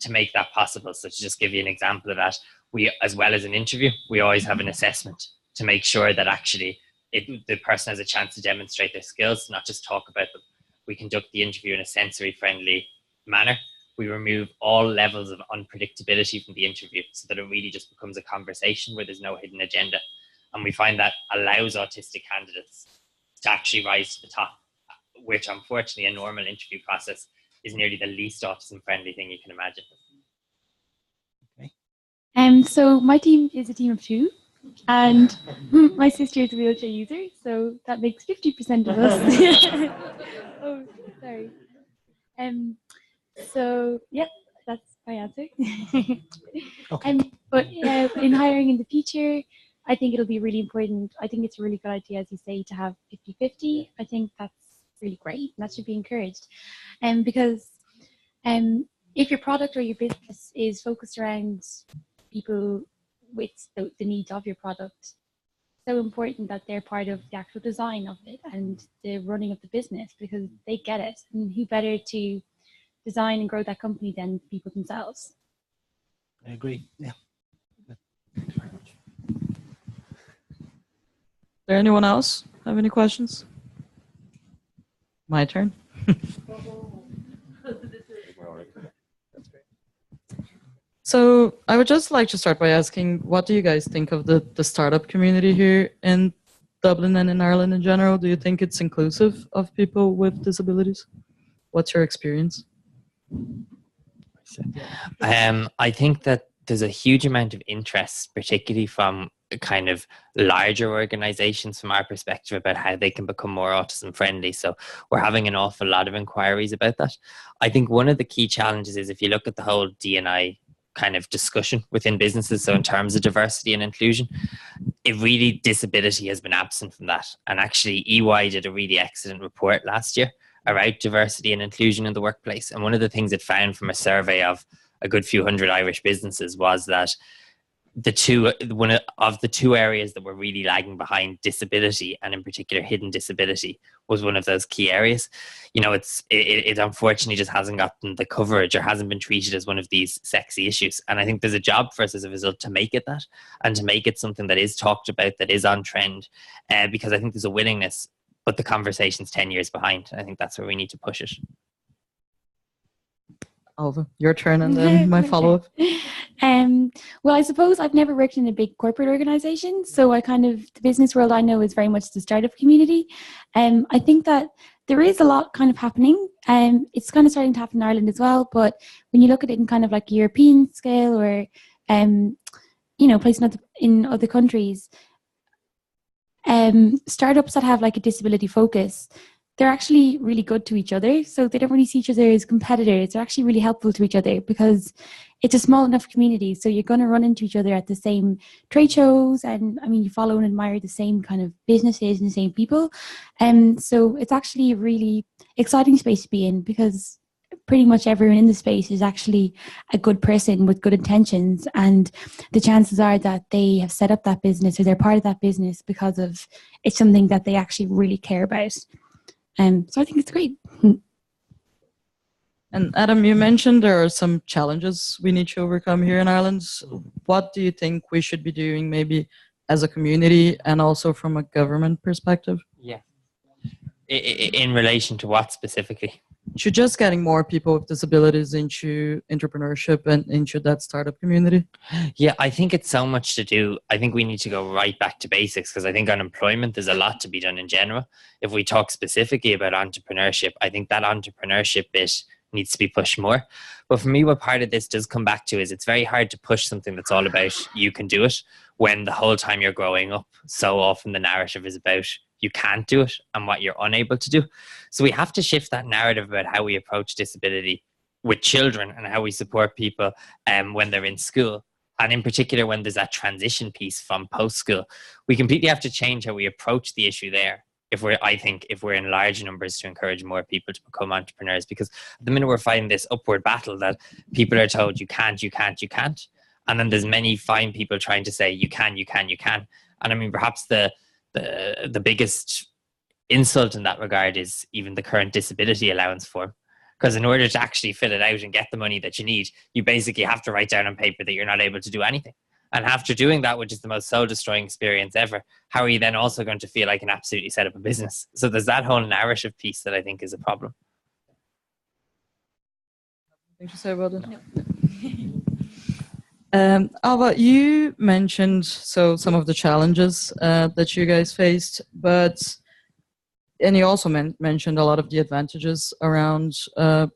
to make that possible. So to just give you an example of that, we, as well as an interview, we always have an assessment to make sure that actually the person has a chance to demonstrate their skills, not just talk about them. We conduct the interview in a sensory-friendly manner. We remove all levels of unpredictability from the interview, so that it really just becomes a conversation where there's no hidden agenda. And we find that allows autistic candidates to actually rise to the top, which unfortunately a normal interview process is nearly the least autism-friendly thing you can imagine. Okay. So my team is a team of 2. And my sister is a wheelchair user, so that makes 50% of us. Oh, sorry. So yeah, that's my answer. Okay. But in hiring in the future, I think it'll be really important. I think it's a really good idea, as you say, to have 50-50. I think that's really great. And that should be encouraged. Because if your product or your business is focused around people with the needs of your product, so important that they're part of the actual design of it and the running of the business, because they get it. And who better to design and grow that company than people themselves? I agree. Yeah. Is there anyone else have any questions? My turn. So I would just like to start by asking, what do you guys think of the startup community here in Dublin and in Ireland in general? Do you think it's inclusive of people with disabilities? What's your experience? I think that there's a huge amount of interest, particularly from kind of larger organizations from our perspective, about how they can become more autism friendly. So we're having an awful lot of inquiries about that. I think one of the key challenges is, if you look at the whole D&I kind of discussion within businesses. So in terms of diversity and inclusion, disability has been absent from that. And actually EY did a really excellent report last year about diversity and inclusion in the workplace. And one of the things it found from a survey of a good few hundred Irish businesses was that one of the two areas that were really lagging behind, disability, and in particular hidden disability, was one of those key areas. It unfortunately just hasn't gotten the coverage or hasn't been treated as one of these sexy issues. And I think there's a job for us as a result to make it that, and to make it something that is talked about, that is on trend, because I think there's a willingness, but the conversation's 10 years behind. I think that's where we need to push it. Alva, your turn, and then my follow-up. Well, I suppose I've never worked in a big corporate organization, so the business world I know is very much the startup community. I think that there is a lot kind of happening. It's kind of starting to happen in Ireland as well, but when you look at it in kind of like European scale, or places in other countries, startups that have like a disability focus, they're actually really good to each other. So they don't really see each other as competitors. They're actually really helpful to each other because it's a small enough community. So you're going to run into each other at the same trade shows. And I mean, you follow and admire the same kind of businesses and the same people. So it's actually a really exciting space to be in, because pretty much everyone in the space is actually a good person with good intentions. And the chances are that they have set up that business, or they're part of that business because of it's something that they actually really care about. So I think it's great. And Adam, you mentioned there are some challenges we need to overcome here in Ireland. What do you think we should be doing, maybe as a community and also from a government perspective? Yeah. In relation to what specifically? To just getting more people with disabilities into entrepreneurship and into that startup community? Yeah, I think it's so much to do. I think we need to go right back to basics, because I think on employment, there's a lot to be done in general. If we talk specifically about entrepreneurship, I think that entrepreneurship bit needs to be pushed more. But for me, what part of this does come back to is it's very hard to push something that's all about you can do it, when the whole time you're growing up, so often the narrative is about you can't do it and what you're unable to do. So we have to shift that narrative about how we approach disability with children and how we support people when they're in school. And in particular, when there's that transition piece from post-school, we completely have to change how we approach the issue there. If we're in large numbers, to encourage more people to become entrepreneurs, because at the minute we're fighting this upward battle that people are told you can't. And then there's many fine people trying to say you can. And I mean, perhaps the biggest insult in that regard is even the current disability allowance form. Because in order to actually fill it out and get the money that you need, you basically have to write down on paper that you're not able to do anything. And after doing that, which is the most soul-destroying experience ever, how are you then also going to feel like you can absolutely set up a business? So there's that whole narrative piece that I think is a problem. Anything to say about it? Alva, you mentioned some of the challenges that you guys faced, and you also mentioned a lot of the advantages around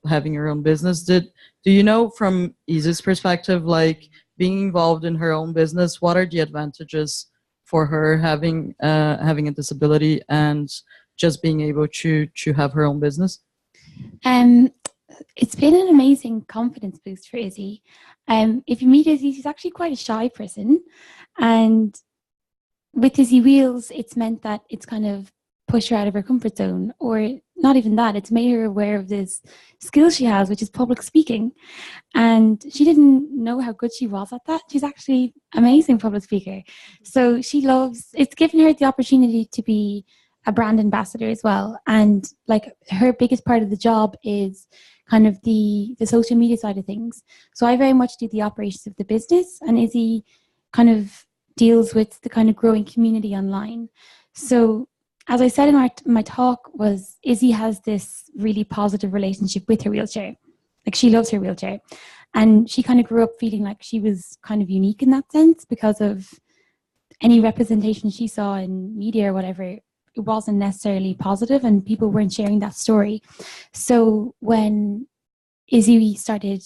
having your own business. Do you know, from Izzy's perspective, like being involved in her own business, what are the advantages for her having a disability and just being able to have her own business? It's been an amazing confidence boost for Izzy. If you meet Izzy, she's actually quite a shy person. And with Izzy Wheels, it's meant that it's kind of pushed her out of her comfort zone, or not even that, it's made her aware of this skill she has, which is public speaking. And she didn't know how good she was at that. She's actually amazing public speaker. So it's given her the opportunity to be a brand ambassador as well. And like her biggest part of the job is kind of the social media side of things. So I very much do the operations of the business, and Izzy kind of deals with the kind of growing community online. So as I said in my talk, was Izzy has this really positive relationship with her wheelchair. Like, she loves her wheelchair. And she kind of grew up feeling like she was kind of unique in that sense, because of any representation she saw in media or whatever, it wasn't necessarily positive, and people weren't sharing that story. So when Izzy started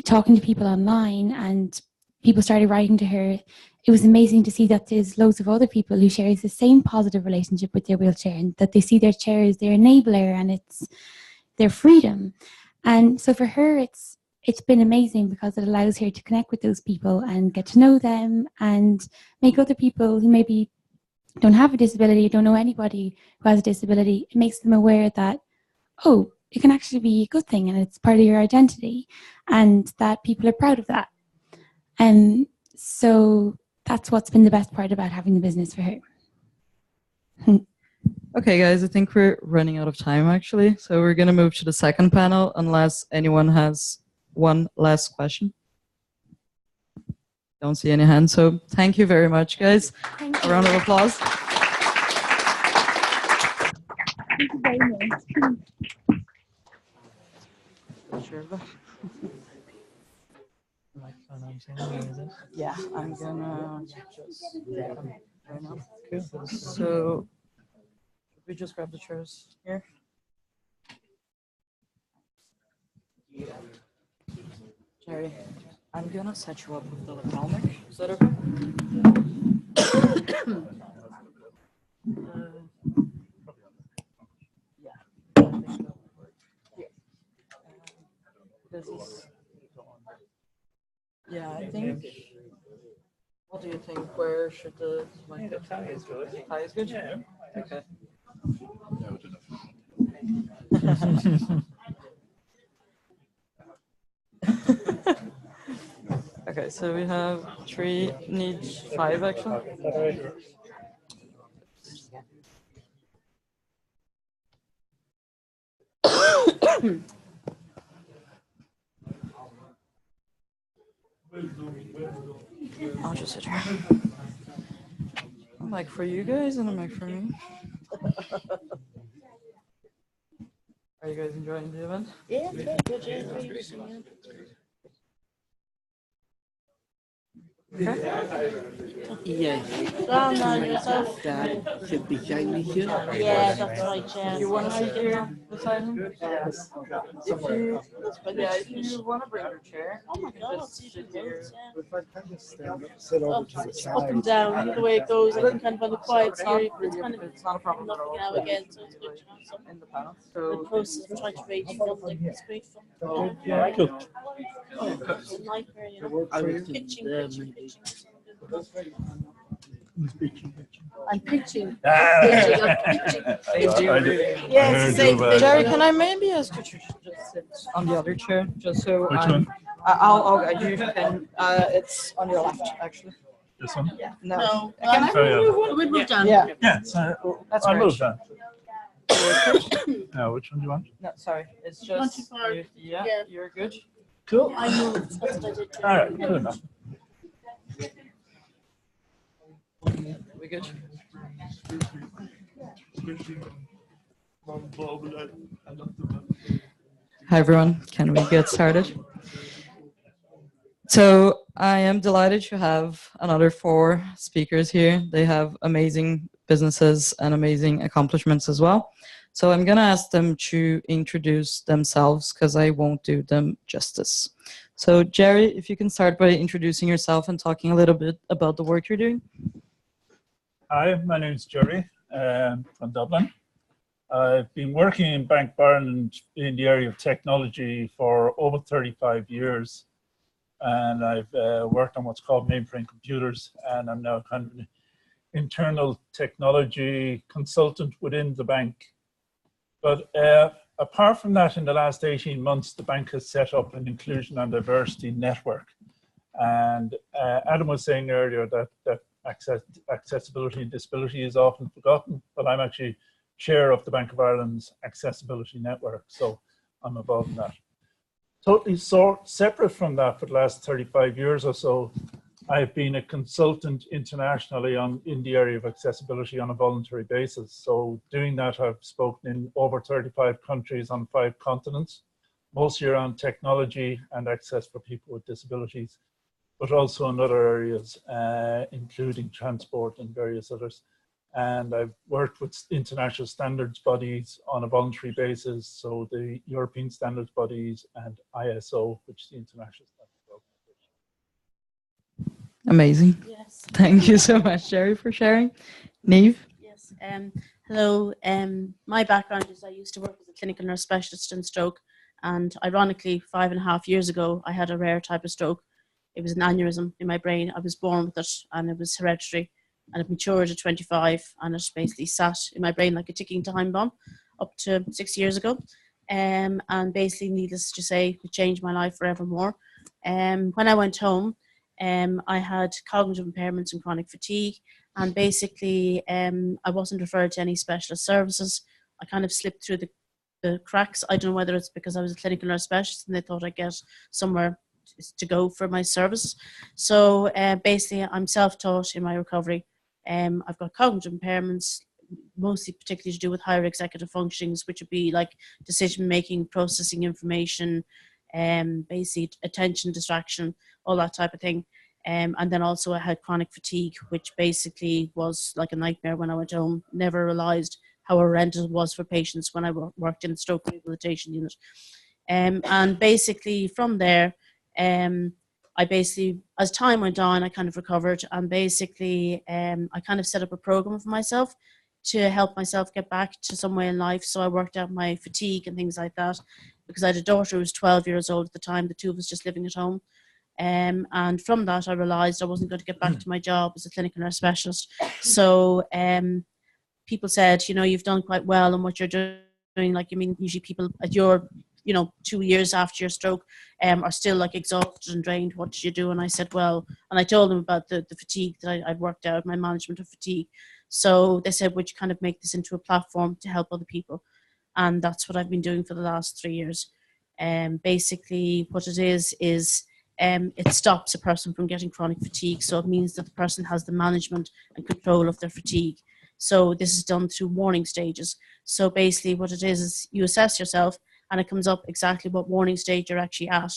talking to people online and people started writing to her, it was amazing to see that there's loads of other people who share the same positive relationship with their wheelchair, and that they see their chair as their enabler and it's their freedom. And so for her, it's it's been amazing because it allows her to connect with those people and get to know them and make other people who maybe don't have a disability, don't know anybody who has a disability, it makes them aware that, oh, it can actually be a good thing and it's part of your identity and that people are proud of that. And so that's what's been the best part about having the business for her. Okay, guys, I think we're running out of time, actually. So we're going to move to the second panel, unless anyone has one last question. Don't see any hands, so thank you very much, guys. Thank A round of applause. Thank you very much. Yeah, I'm gonna just right now. Cool. So we just grab the chairs here. Jerry, I'm gonna set you up with the lapel mic. Is that okay? Yeah. I think that would work. Here. This is. Yeah, I think. What do you think? Where should the mic go? Tie is good. Tie is good? Yeah. Okay. Okay, so we have 3, need 5 actually. I'll just sit here. A mic for you guys and a mic for me. Are you guys enjoying the event? Yeah, it's very good. Yeah, very interesting, Yeah, Well done yourself. that should be shiny too. Yeah, that's right, yeah. You want to sit here beside him? Yes. If you, if you want to bring your chair, Oh my God, just you sit can here. vote, yeah. If I can just sit over to the It's side. up and down, the way it goes. I think kind of on the quiet It's not scary, it's really, kind of it's not a problem at all. nothing now again, so it's good to have some In the panel. the So process of trying to raise funding. It's great fun. Yeah, Cool. It's a nightmare, you know. work I for was you. in Pitching. Who's pitching? I'm pitching. Ah. Pitching, I'm pitching. they do really. Yeah, it's the same thing. Jerry, can I maybe ask you to just sit on the other chair, just so Which I'm. one? You can. It's on your left, actually. This one? Yeah. No. No, Can I Oh, yeah. we moved on. Yeah. Yeah, so That's I'll great. move that. Now, which one do you want? No, sorry. It's Not just. too far. Yeah, Yeah. you're good. Cool. I moved. That's what I did. All right, good enough. We good? Hi everyone, can we get started? So I am delighted to have another 4 speakers here. They have amazing businesses and amazing accomplishments as well. So I'm gonna ask them to introduce themselves because I won't do them justice. So Jerry, if you can start by introducing yourself and talking a little bit about the work you're doing. Hi, my name's Jerry from Dublin. I've been working in Bank of Ireland in the area of technology for over 35 years. And I've worked on what's called mainframe computers, and I'm now kind of an internal technology consultant within the bank. But apart from that, in the last 18 months, the bank has set up an inclusion and diversity network. And Adam was saying earlier that accessibility and disability is often forgotten, but I'm actually chair of the Bank of Ireland's accessibility network, so I'm involved in that. Totally separate from that, for the last 35 years or so, I've been a consultant internationally in the area of accessibility on a voluntary basis. So doing that, I've spoken in over 35 countries on 5 continents, mostly around technology and access for people with disabilities, but also in other areas, including transport and various others. And I've worked with international standards bodies on a voluntary basis, so the European standards bodies and ISO, which is the International Standards Organization. Amazing. Yes. Thank you so much, Jerry, for sharing. Niamh? Yes. Hello. My background is I used to work as a clinical nurse specialist in stroke, And ironically, 5.5 years ago, I had a rare type of stroke. It was an aneurysm in my brain. I was born with it, and it was hereditary. And it matured at 25, and it basically sat in my brain like a ticking time bomb up to 6 years ago. And basically, needless to say, it changed my life forevermore. When I went home, I had cognitive impairments and chronic fatigue. And basically, I wasn't referred to any specialist services. I kind of slipped through the cracks. I don't know whether it's because I was a clinical nurse specialist and they thought I'd get somewhere to go for my service. So basically, I'm self-taught in my recovery. I've got cognitive impairments, mostly particularly to do with higher executive functionings, which would be like decision-making, processing information, basically attention, distraction, all that type of thing. And then also I had chronic fatigue, which basically was like a nightmare when I went home. Never realised how horrendous it was for patients when I worked in the stroke rehabilitation unit. And basically from there, I basically, as time went on, I kind of recovered, and basically I kind of set up a program for myself to help myself get back to some way in life. So I worked out my fatigue and things like that, because I had a daughter who was 12 years old at the time, the two of us just living at home. And from that, I realised I wasn't going to get back to my job as a clinical nurse specialist. So people said, you know, you've done quite well in what you're doing. Like, I mean, usually people at your, 2 years after your stroke are still like exhausted and drained. What did you do? And I said, well, and I told them about the fatigue that I'd worked out, my management of fatigue. So they said, would you kind of make this into a platform to help other people? And that's what I've been doing for the last 3 years. Basically what it is it stops a person from getting chronic fatigue. So it means that the person has the management and control of their fatigue. So this is done through warning stages. So basically what it is you assess yourself, and it comes up exactly what warning stage you're actually at.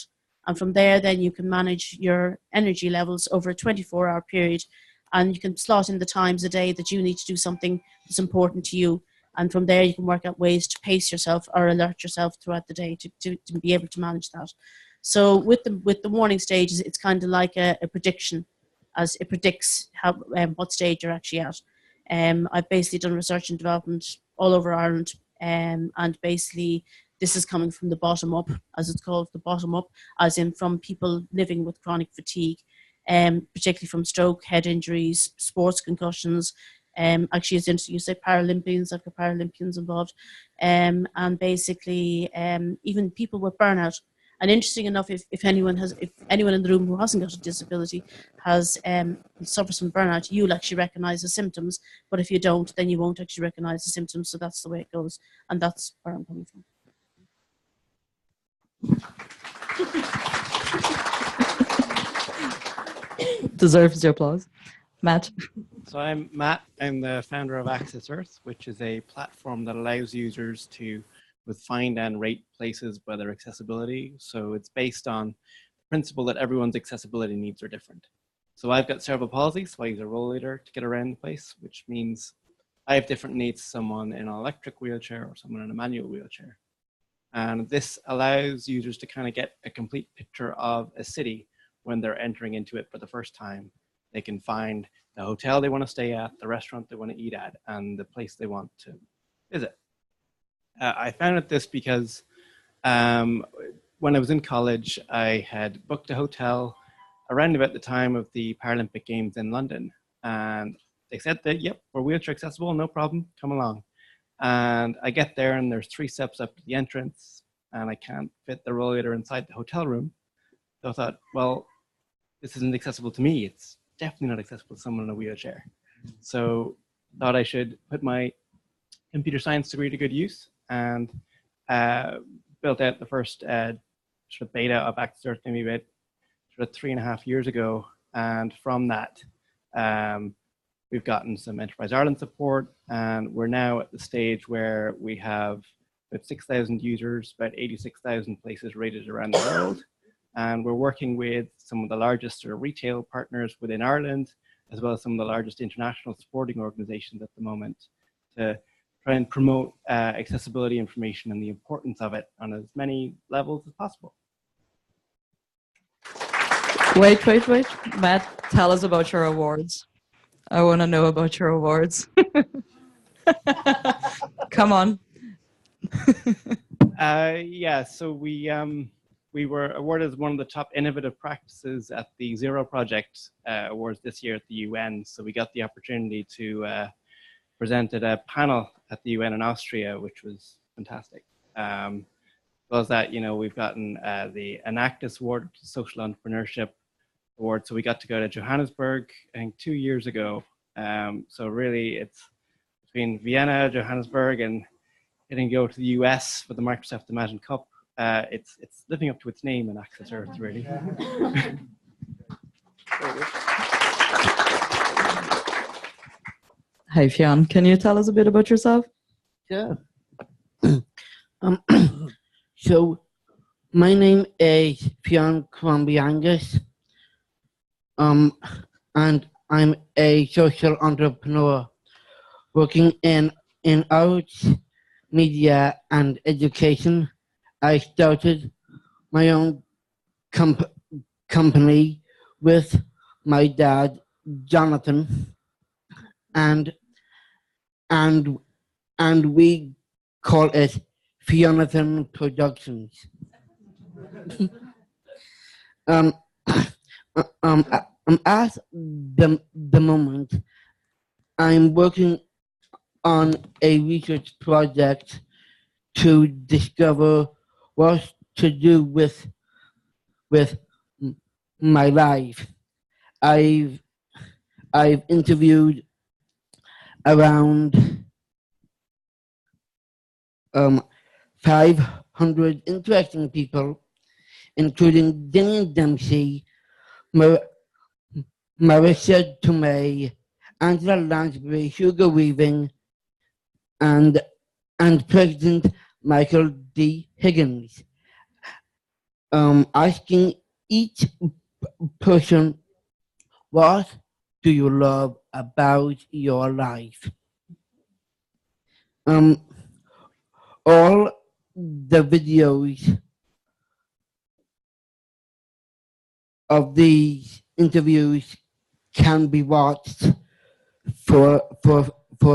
And from there, then you can manage your energy levels over a 24-hour period. And you can slot in the times a day that you need to do something that's important to you. And from there, you can work out ways to pace yourself or alert yourself throughout the day to be able to manage that. So with the warning stages, it's kind of like a prediction, as it predicts how what stage you're actually at. I've basically done research and development all over Ireland, and basically this is coming from the bottom up, as it's called, the bottom up, as in from people living with chronic fatigue, particularly from stroke, head injuries, sports concussions. Actually, it's interesting you say Paralympians. I've got Paralympians involved, and basically even people with burnout. And interesting enough, if anyone in the room who hasn't got a disability has suffers from burnout, you'll actually recognise the symptoms. But if you don't, then you won't actually recognise the symptoms. So that's the way it goes, and that's where I'm coming from. Deserves the applause. Matt. So I'm Matt. I'm the founder of Access Earth, which is a platform that allows users to find and rate places by their accessibility. So it's based on the principle that everyone's accessibility needs are different. So I've got cerebral palsy, so I use a rollator to get around the place, which means I have different needs, someone in an electric wheelchair or someone in a manual wheelchair. And this allows users to kind of get a complete picture of a city when they're entering into it for the first time. They can find the hotel they want to stay at, the restaurant they want to eat at, and the place they want to visit. I found this because when I was in college, I had booked a hotel around about the time of the Paralympic Games in London. And they said that, yep, we're wheelchair accessible, no problem, come along. And I get there and there's 3 steps up to the entrance and I can't fit the rollator inside the hotel room. So I thought, well, this isn't accessible to me. It's definitely not accessible to someone in a wheelchair. So I thought I should put my computer science degree to good use and built out the first sort of beta of Access Earth maybe about sort of 3.5 years ago. And from that, we've gotten some Enterprise Ireland support, and we're now at the stage where we have about 6,000 users, about 86,000 places rated around the world. And we're working with some of the largest sort of retail partners within Ireland, as well as some of the largest international sporting organizations at the moment, to try and promote accessibility information and the importance of it on as many levels as possible. Wait. Matt, tell us about your awards. I want to know about your awards. Come on. Yeah, so we were awarded as one of the top innovative practices at the Zero Project Awards this year at the UN. So we got the opportunity to present at a panel at the UN in Austria, which was fantastic. As that, you know, we've gotten the Enactus Award, Social Entrepreneurship Award. So we got to go to Johannesburg, I think 2 years ago. So really, it's between Vienna, Johannesburg, and getting to go to the US for the Microsoft Imagine Cup. It's living up to its name in Access Earth, really. Hi, Fionn. Can you tell us a bit about yourself? Yeah. So, my name is Fionn Cromby-Angus, and I'm a social entrepreneur working in arts, media, and education. I started my own company with my dad, Jonathan, and we call it Fionathan Productions. At the moment, I'm working on a research project to discover what to do with my life. I've interviewed around 500 interesting people, including Gillian Dempsey, Marissa Tomei, Angela Lansbury, Hugo Weaving, and President Michael D. Higgins, asking each person, what do you love about your life? All the videos of these interviews can be watched for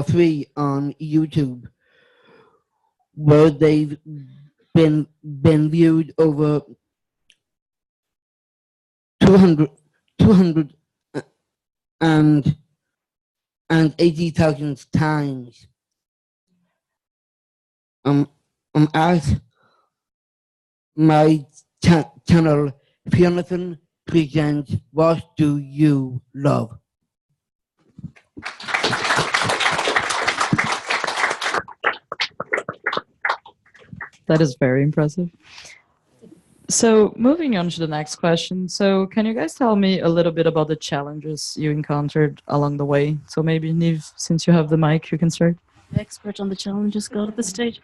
free on YouTube, where they've been viewed over 280,000 times. As my channel, Fionathan presents What Do You Love? That is very impressive. So moving on to the next question. So can you guys tell me a little bit about the challenges you encountered along the way? So maybe Niamh, since you have the mic, you can start. Expert on the challenges, go to the stage.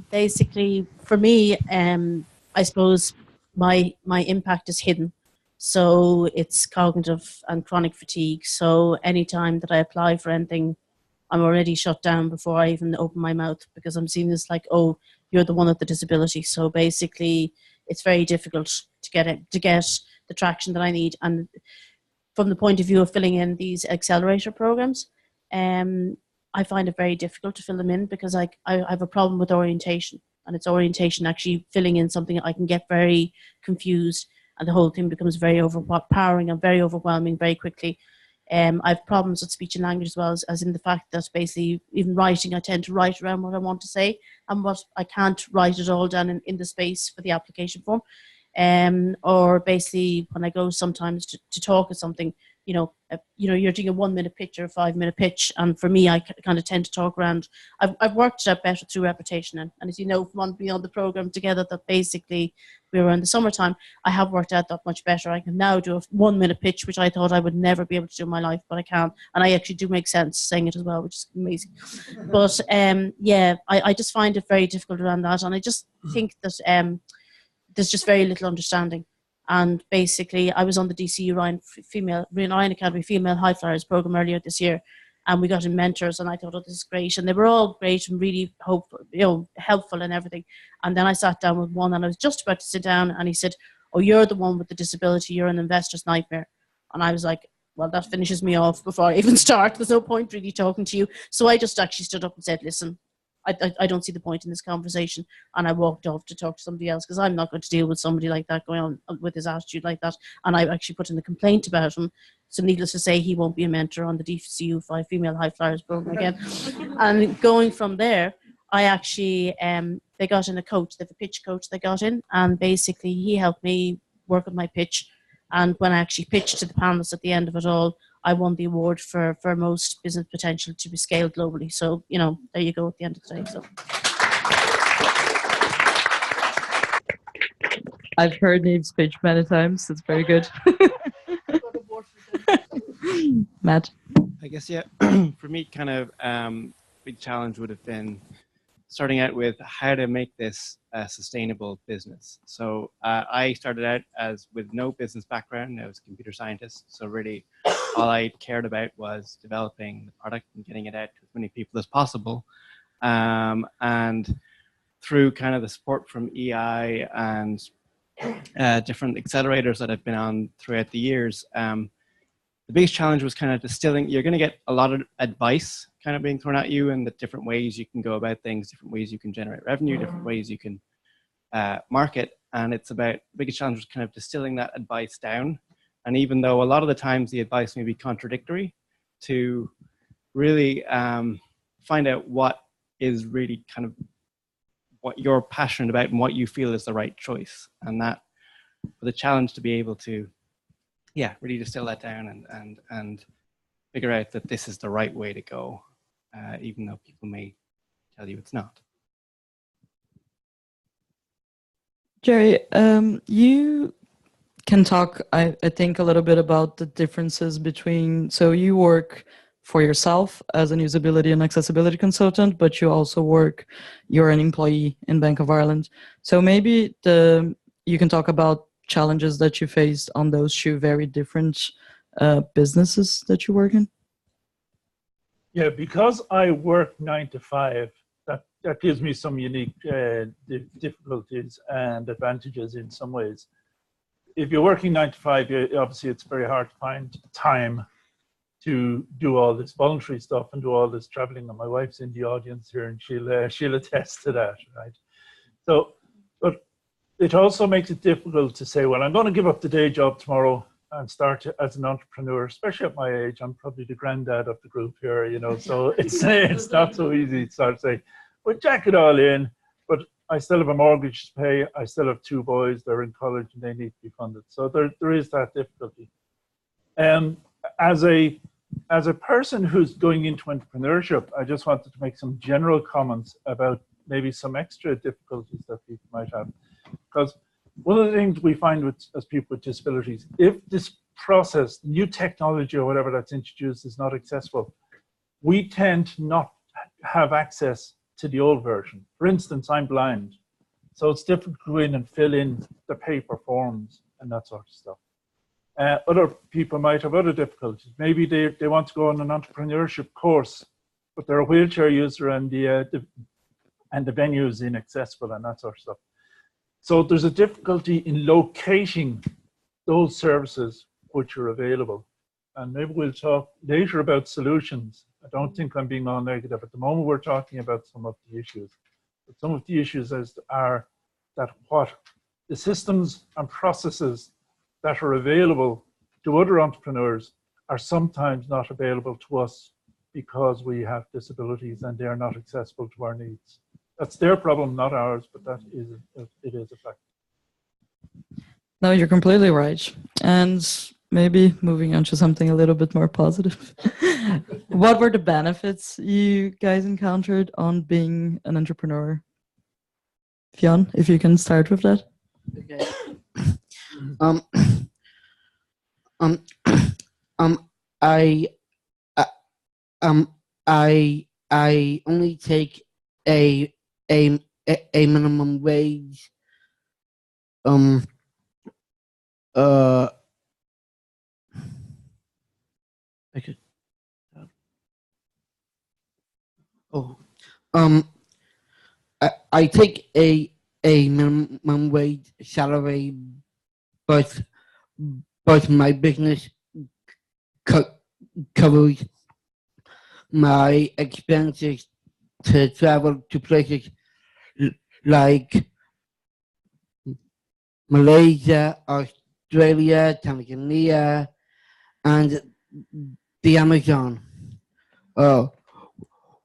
Basically, for me, I suppose my impact is hidden. So it's cognitive and chronic fatigue. So anytime that I apply for anything, I'm already shut down before I even open my mouth, because I'm seen as like, oh, you're the one with the disability. So basically, it's very difficult to get the traction that I need. And from the point of view of filling in these accelerator programs, I find it very difficult to fill them in, because I have a problem with orientation, and it's orientation actually filling in something. I can get very confused, and the whole thing becomes very overpowering and very overwhelming very quickly. I have problems with speech and language as well, as in the fact that basically even writing, I tend to write around what I want to say, and what I can't write it all down in the space for the application form. Or basically when I go sometimes to talk or something, you're doing a 1 minute pitch or a 5 minute pitch, and for me, I kind of tend to talk around. I've worked it out better through repetition, and as you know from being on the program together, that basically we were in the summertime, I have worked out that much better. I can now do a 1 minute pitch, which I thought I would never be able to do in my life, but I can, and I actually do make sense saying it as well, which is amazing. But I just find it very difficult around that, and I just think that there's just very little understanding. And basically, I was on the DCU Ryan Academy Female High Flyers program earlier this year, and we got in mentors, and I thought, oh, this is great. And they were all great and really helpful and everything. And then I sat down with one, and I was just about to sit down, and he said, oh, you're the one with the disability, you're an investor's nightmare. And I was like, well, that finishes me off before I even start. There's no point really talking to you. So I just actually stood up and said, listen, I don't see the point in this conversation. And I walked off to talk to somebody else because I'm not going to deal with somebody like that going on with his attitude like that. And I actually put in a complaint about him. So needless to say, he won't be a mentor on the DCU 5 Female High Flyers program again. And going from there, I actually, they got in a coach, they have a pitch coach they got in, and basically he helped me work on my pitch. And when I actually pitched to the panelists at the end of it all, I won the award for most business potential to be scaled globally. So, you know, there you go at the end of the day. So I've heard Neve's pitch many times. It's very good. Matt? I guess, yeah, for me, kind of big challenge would have been starting out with how to make this a sustainable business. So I started out with no business background. I was a computer scientist. So really all I cared about was developing the product and getting it out to as many people as possible. And through kind of the support from EI and different accelerators that I've been on throughout the years, the biggest challenge was kind of distilling. You're going to get a lot of advice kind of being thrown at you and the different ways you can go about things, different ways you can generate revenue, different ways you can market. And it's about, the biggest challenge was kind of distilling that advice down. And even though a lot of the times the advice may be contradictory, to really find out what is really kind of what you're passionate about and what you feel is the right choice. And that, for the challenge to be able to, yeah, really distill that down and figure out that this is the right way to go, even though people may tell you it's not. Jerry, you can talk, I think, a little bit about the differences between, so you work for yourself as an usability and accessibility consultant, but you also you're an employee in Bank of Ireland. So maybe you can talk about challenges that you faced on those two very different businesses that you work in. Yeah, because I work 9 to 5, that gives me some unique difficulties and advantages in some ways. If you're working 9 to 5, obviously it's very hard to find time to do all this voluntary stuff and do all this traveling. And my wife's in the audience here, and she'll attest to that, right? So, but it also makes it difficult to say, well, I'm going to give up the day job tomorrow and start as an entrepreneur, especially at my age. I'm probably the granddad of the group here, you know, so it's not so easy to start saying, well, jack it all in, but I still have a mortgage to pay. I still have 2 boys, they're in college and they need to be funded. So there is that difficulty. As a person who's going into entrepreneurship, I just wanted to make some general comments about maybe some extra difficulties that people might have. Because one of the things we find as people with disabilities, if this process, new technology or whatever that's introduced is not accessible, we tend to not have access to the old version. For instance, I'm blind, so it's difficult to go in and fill in the paper forms and that sort of stuff. Other people might have other difficulties. Maybe they want to go on an entrepreneurship course, but they're a wheelchair user and the venue is inaccessible and that sort of stuff. So there's a difficulty in locating those services which are available. And maybe we'll talk later about solutions. I don't think I'm being all negative. At the moment, we're talking about some of the issues. But some of the issues are that what the systems and processes that are available to other entrepreneurs are sometimes not available to us because we have disabilities and they're not accessible to our needs. That's their problem, not ours, but it is a fact. No, you're completely right. And maybe moving on to something a little bit more positive. What were the benefits you guys encountered on being an entrepreneur? Fionn, if you can start with that. Okay. I only take a minimum wage. I could. I take a minimum wage salary, but my business covers my expenses to travel to places like Malaysia, Australia, Tanzania, and the Amazon.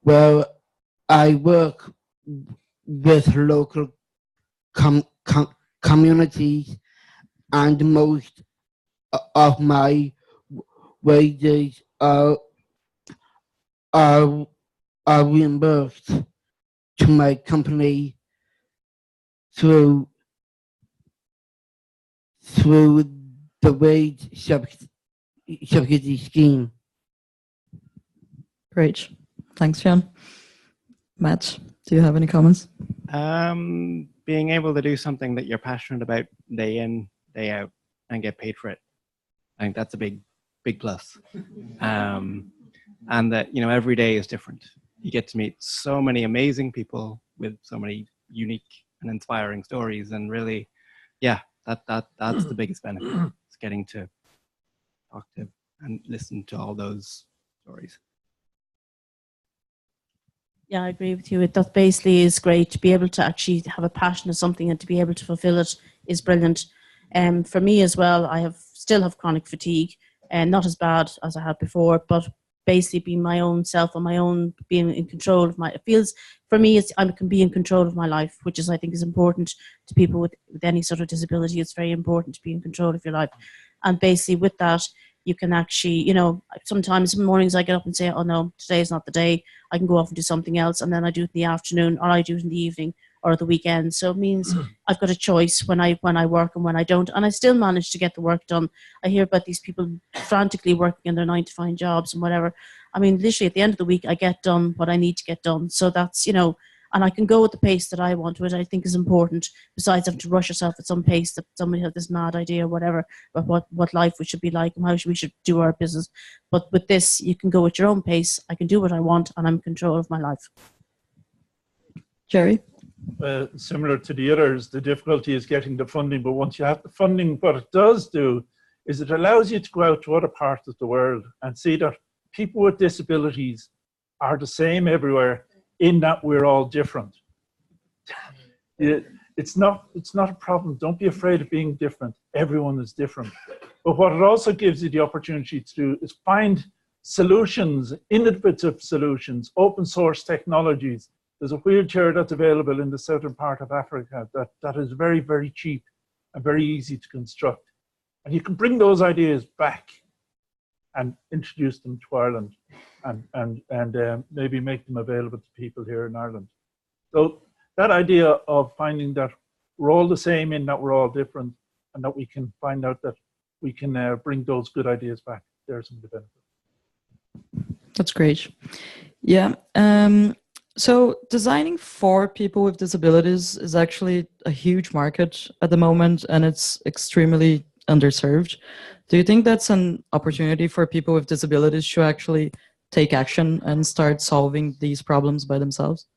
Where I work with local communities, and most of my wages are reimbursed to my company through the wage subsidy scheme. Great. Thanks, Fionn. Matt, do you have any comments? Being able to do something that you're passionate about day in, day out, and get paid for it. I think that's a big plus. And that, every day is different. You get to meet so many amazing people with so many unique and inspiring stories, and really, that's the biggest benefit. It's getting to talk to and listen to all those stories. Yeah, I agree with you. That basically is great. To be able to actually have a passion of something and to be able to fulfill it is brilliant. For me as well, I still have chronic fatigue, and not as bad as I had before, but basically being my own self and my own being in control of it feels, for me, I can be in control of my life, which is, I think, is important to people with any sort of disability. It's very important to be in control of your life. And basically with that, you can actually, sometimes in the mornings I get up and say, oh no, today's not the day. I can go off and do something else, and then I do it in the afternoon, or I do it in the evening or the weekend. So it means I've got a choice when I work and when I don't, and I still manage to get the work done. I hear about these people frantically working in their 9-to-5 jobs and whatever. I mean, literally at the end of the week, I get done what I need to get done. So that's, and I can go at the pace that I want to, which I think is important, besides having to rush yourself at some pace that somebody has this mad idea or whatever about what life we should be like and how we should do our business. But with this, you can go at your own pace. I can do what I want, and I'm in control of my life. Jerry? Similar to the others, the difficulty is getting the funding, but once you have the funding, what it does do is it allows you to go out to other parts of the world and see that people with disabilities are the same everywhere, in that we're all different. It's not a problem. Don't be afraid of being different. Everyone is different. But what it also gives you the opportunity to do is find solutions, innovative solutions, open source technologies. There's a wheelchair that's available in the southern part of Africa that is very, very cheap and very easy to construct. And you can bring those ideas back and introduce them to Ireland, and maybe make them available to people here in Ireland. So that idea of finding that we're all the same in that we're all different, and that we can find out that we can bring those good ideas back, there's some of the benefits. That's great. Yeah. So designing for people with disabilities is actually a huge market at the moment, and it's extremely underserved. Do you think that's an opportunity for people with disabilities to actually take action and start solving these problems by themselves?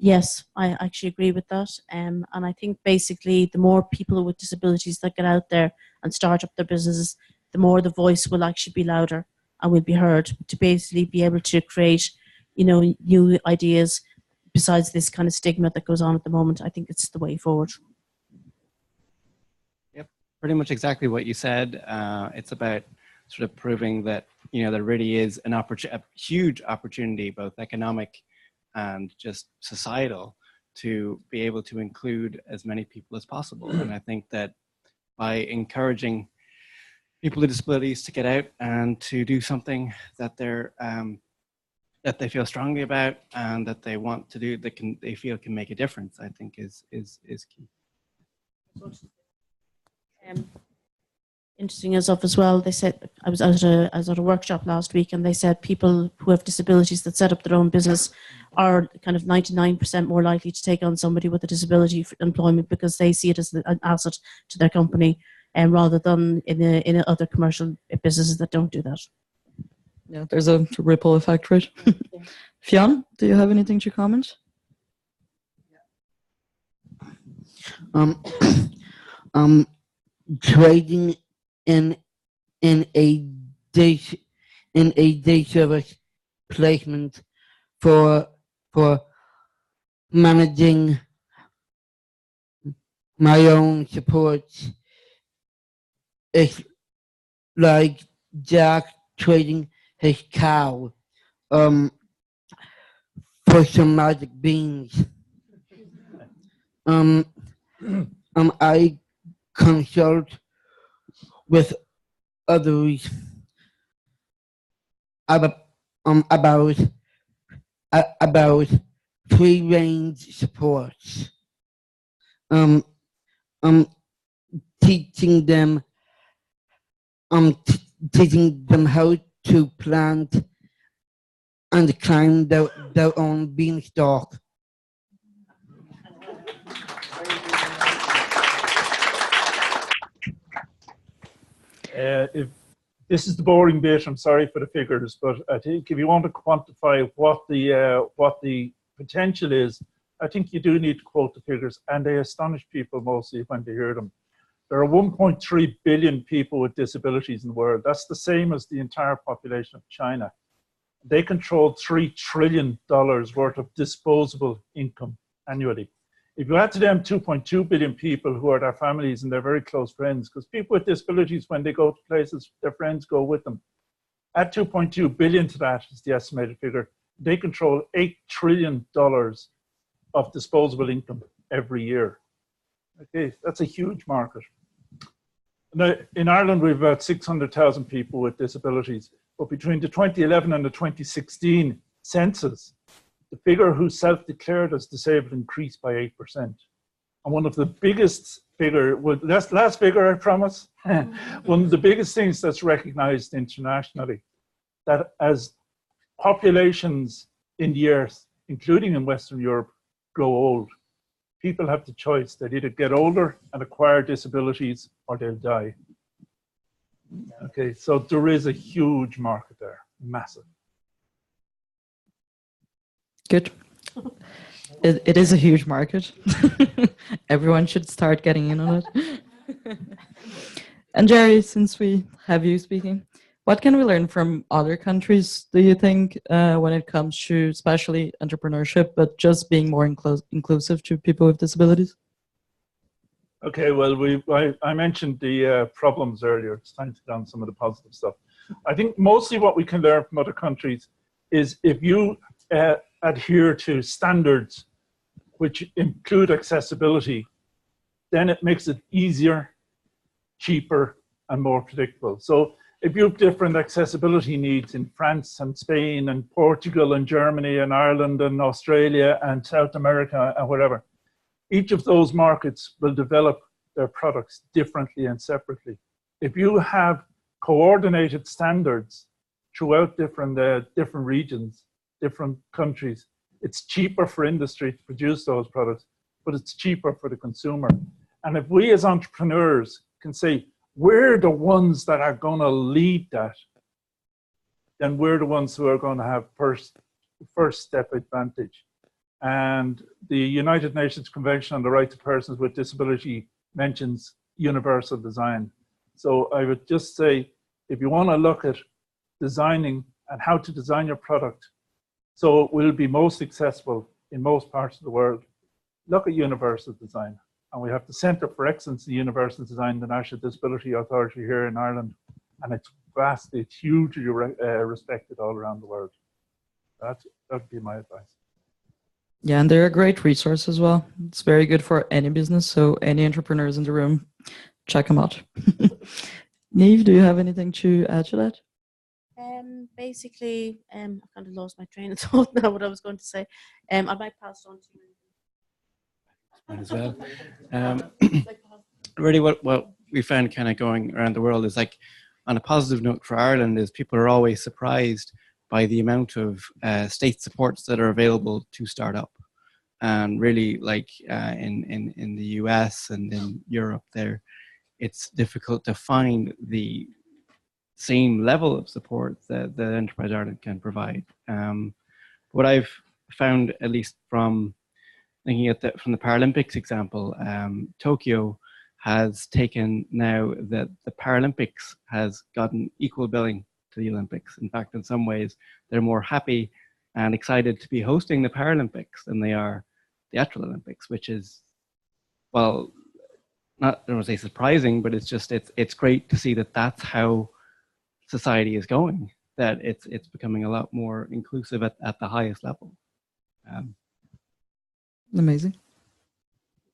Yes, I actually agree with that. And I think basically the more people with disabilities that get out there and start up their businesses, the more the voice will actually be louder and will be heard, to basically be able to create, new ideas besides this kind of stigma that goes on at the moment. I think it's the way forward. Pretty much exactly what you said. It's about sort of proving that, there really is a huge opportunity, both economic and just societal, to be able to include as many people as possible. And I think that by encouraging people with disabilities to get out and to do something that that they feel strongly about and that they want to do, they feel can make a difference, I think is key. Interesting as well, they said, I was at a workshop last week, and they said people who have disabilities that set up their own business are kind of 99% more likely to take on somebody with a disability for employment, because they see it as an asset to their company, and rather than in other commercial businesses that don't do that. Yeah, there's a ripple effect, right? Yeah. Fionn, do you have anything to comment? Trading in a day service placement for for managing my own support. It's like Jack trading his cow for some magic beans. I consult with others about about free range supports. Teaching them teaching them how to plant and climb their own beanstalk. If this is the boring bit, I'm sorry for the figures, but I think if you want to quantify what the potential is, I think you do need to quote the figures, and they astonish people mostly when they hear them. There are 1.3 billion people with disabilities in the world. That's the same as the entire population of China. They control $3 trillion worth of disposable income annually. If you add to them 2.2 billion people who are their families and their very close friends, because people with disabilities, when they go to places, their friends go with them. Add 2.2 billion to that is the estimated figure. They control $8 trillion of disposable income every year. Okay, that's a huge market. Now, in Ireland, we have about 600,000 people with disabilities, but between the 2011 and the 2016 census, the figure who self-declared as disabled increased by 8%. And one of the biggest figure, well, last figure, I promise, one of the biggest things that's recognized internationally, that as populations in the earth, including in Western Europe, grow old, people have the choice. They either get older and acquire disabilities or they'll die. Okay, so there is a huge market there, massive. Good. It is a huge market. Everyone should start getting in on it. And Jerry, since we have you speaking, what can we learn from other countries, do you think, when it comes to especially entrepreneurship, but just being more inclusive to people with disabilities? Okay, well, I mentioned the problems earlier. It's time to get on some of the positive stuff. I think mostly what we can learn from other countries is if you adhere to standards which include accessibility, then it makes it easier, cheaper, and more predictable. So if you have different accessibility needs in France and Spain and Portugal and Germany and Ireland and Australia and South America and whatever, each of those markets will develop their products differently and separately. If you have coordinated standards throughout different regions, different countries, it's cheaper for industry to produce those products, but it's cheaper for the consumer. And if we as entrepreneurs can say, we're the ones that are going to lead that, then we're the ones who are going to have first step advantage. And the United Nations Convention on the Rights of Persons with Disability mentions universal design. So I would just say, if you want to look at designing and how to design your product so it will be most accessible in most parts of the world, look at universal design. And we have the Centre for Excellence in Universal Design, the National Disability Authority here in Ireland, and it's vastly, it's hugely respected all around the world. That would be my advice. Yeah, and they're a great resource as well. It's very good for any business, so any entrepreneurs in the room, check them out. Niamh, do you have anything to add to that? Basically, I kind of lost my train of thought now, what I was going to say. I might pass on to you. As well. Really what we found kind of going around the world is, like, on a positive note for Ireland, is people are always surprised by the amount of state supports that are available to start up. And really, like in the US and in Europe there, it's difficult to find the same level of support that Enterprise Ireland can provide. What I've found, at least from thinking at from the Paralympics example, Tokyo has taken now that the Paralympics has gotten equal billing to the Olympics. In fact, in some ways, they're more happy and excited to be hosting the Paralympics than they are the actual Olympics, which is, well, not, I don't want to say surprising, but it's great to see that that's how society is going, that it's becoming a lot more inclusive at the highest level. Amazing.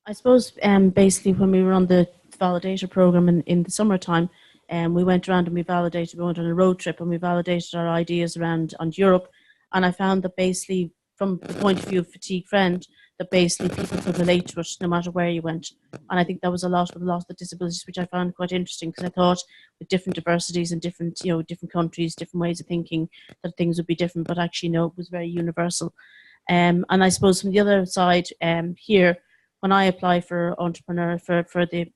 I suppose basically when we were on the validator program in the summertime, we went around and we went on a road trip and we validated our ideas around on Europe. And I found that basically from the point of view of Fatigue Friend, that basically people could relate to it no matter where you went. And I think that was a lot of the disabilities, which I found quite interesting, because I thought with different diversities and different, different countries, different ways of thinking, that things would be different, but actually no, it was very universal. And I suppose from the other side here, when I apply for entrepreneur for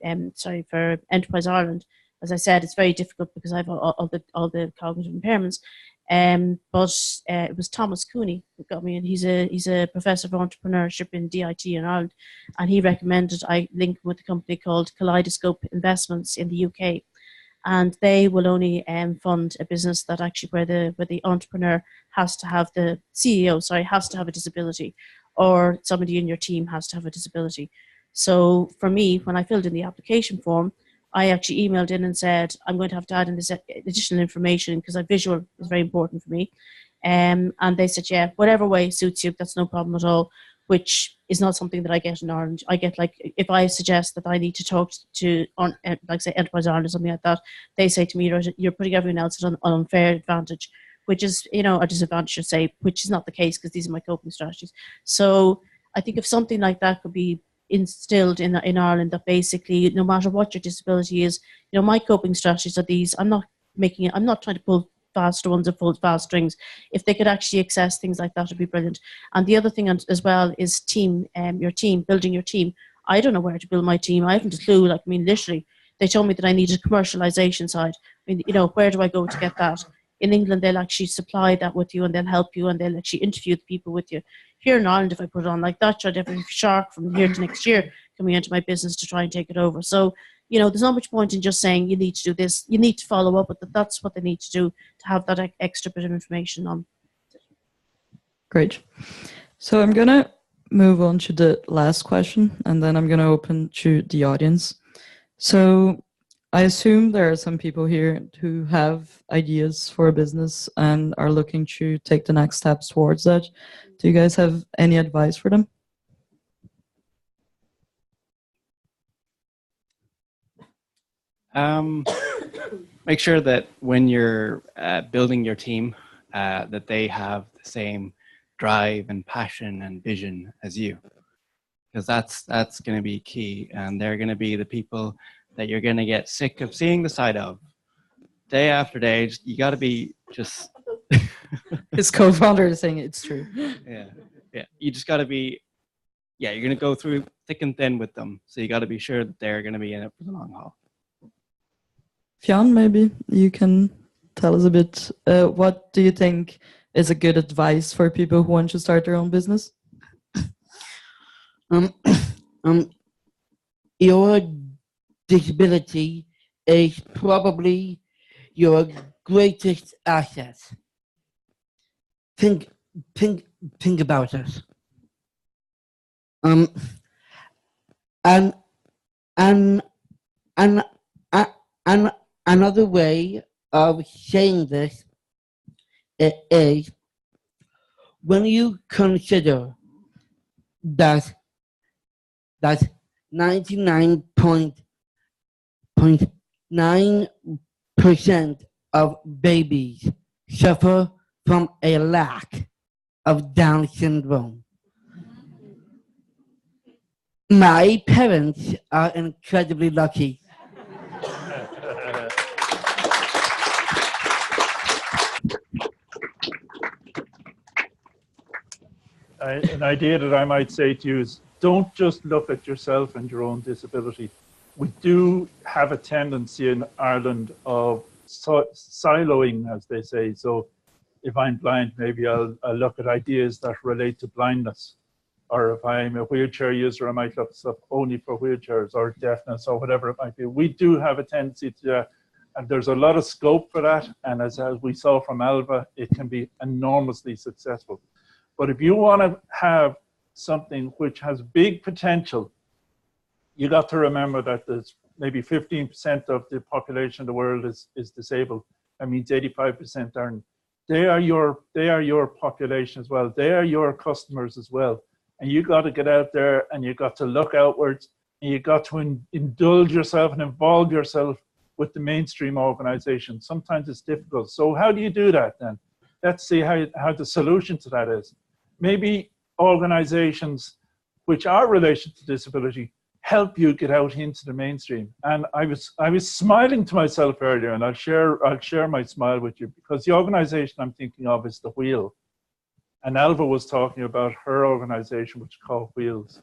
Enterprise Ireland, as I said, it's very difficult because I have all the cognitive impairments. But it was Thomas Cooney who got me, and he's a professor of entrepreneurship in DIT in Ireland, and he recommended I link with a company called Kaleidoscope Investments in the UK, and they will only fund a business that actually where the entrepreneur has to have the CEO has to have a disability, or somebody in your team has to have a disability. So for me, when I filled in the application form, I actually emailed in and said, I'm going to have to add in this additional information because visual is very important for me. And they said, yeah, whatever way suits you, that's no problem at all, which is not something that I get in Ireland. I get, like, if I suggest that I need to talk to, like, say, Enterprise Ireland or something like that, they say to me, you're putting everyone else at an unfair advantage, which is, a disadvantage, should say, which is not the case because these are my coping strategies. So I think if something like that could be instilled in Ireland, that basically no matter what your disability is, my coping strategies are these. I'm not trying to pull fast ones and pull fast strings. If they could actually access things like that, would be brilliant. And the other thing as well is building your team. I don't know where to build my team. I haven't a clue. Literally, they told me that I needed a commercialization side. Where do I go to get that? In England, they'll actually supply that with you and they'll help you and they'll actually interview the people with you. Here in Ireland, if I put it on like that, I'd have a shark from here to next year coming into my business to try and take it over. So, there's not much point in just saying you need to do this. You need to follow up with it. That's what they need to do to have that extra bit of information on. Great. So I'm going to move on to the last question, and then I'm going to open to the audience. So I assume there are some people here who have ideas for a business and are looking to take the next steps towards that. Do you guys have any advice for them? Make sure that when you're building your team, that they have the same drive and passion and vision as you, because that's going to be key, and they're going to be the people that you're going to get sick of seeing the side of day after day. You got to be just His co-founder is saying it's true. yeah you just got to be, you're going to go through thick and thin with them, so you got to be sure that they're going to be in it for the long haul. Fionn, maybe you can tell us a bit, what do you think is a good advice for people who want to start their own business? Your disability is probably your greatest asset. Think about it. And another way of saying this is when you consider that 99.9% of babies suffer from a lack of Down syndrome. My parents are incredibly lucky. An idea that I might say to you is don't just look at yourself and your own disability. We do have a tendency in Ireland of siloing, as they say. So if I'm blind, maybe I'll look at ideas that relate to blindness. Or if I'm a wheelchair user, I might look at stuff only for wheelchairs or deafness or whatever it might be. We do have a tendency to And there's a lot of scope for that. And as we saw from Alva, it can be enormously successful. But if you want to have something which has big potential, you got to remember that there's maybe 15% of the population of the world is disabled. That means 85% aren't. They are your population as well. They are your customers as well. And you got to get out there and you got to look outwards and you got to indulge yourself and involve yourself with the mainstream organization. Sometimes it's difficult. So how do you do that then? Let's see how the solution to that is. Maybe organizations which are related to disability help you get out into the mainstream. And I was smiling to myself earlier, and I'll share my smile with you, because the organization I'm thinking of is the Wheel. And Alva was talking about her organization, which is called Wheels.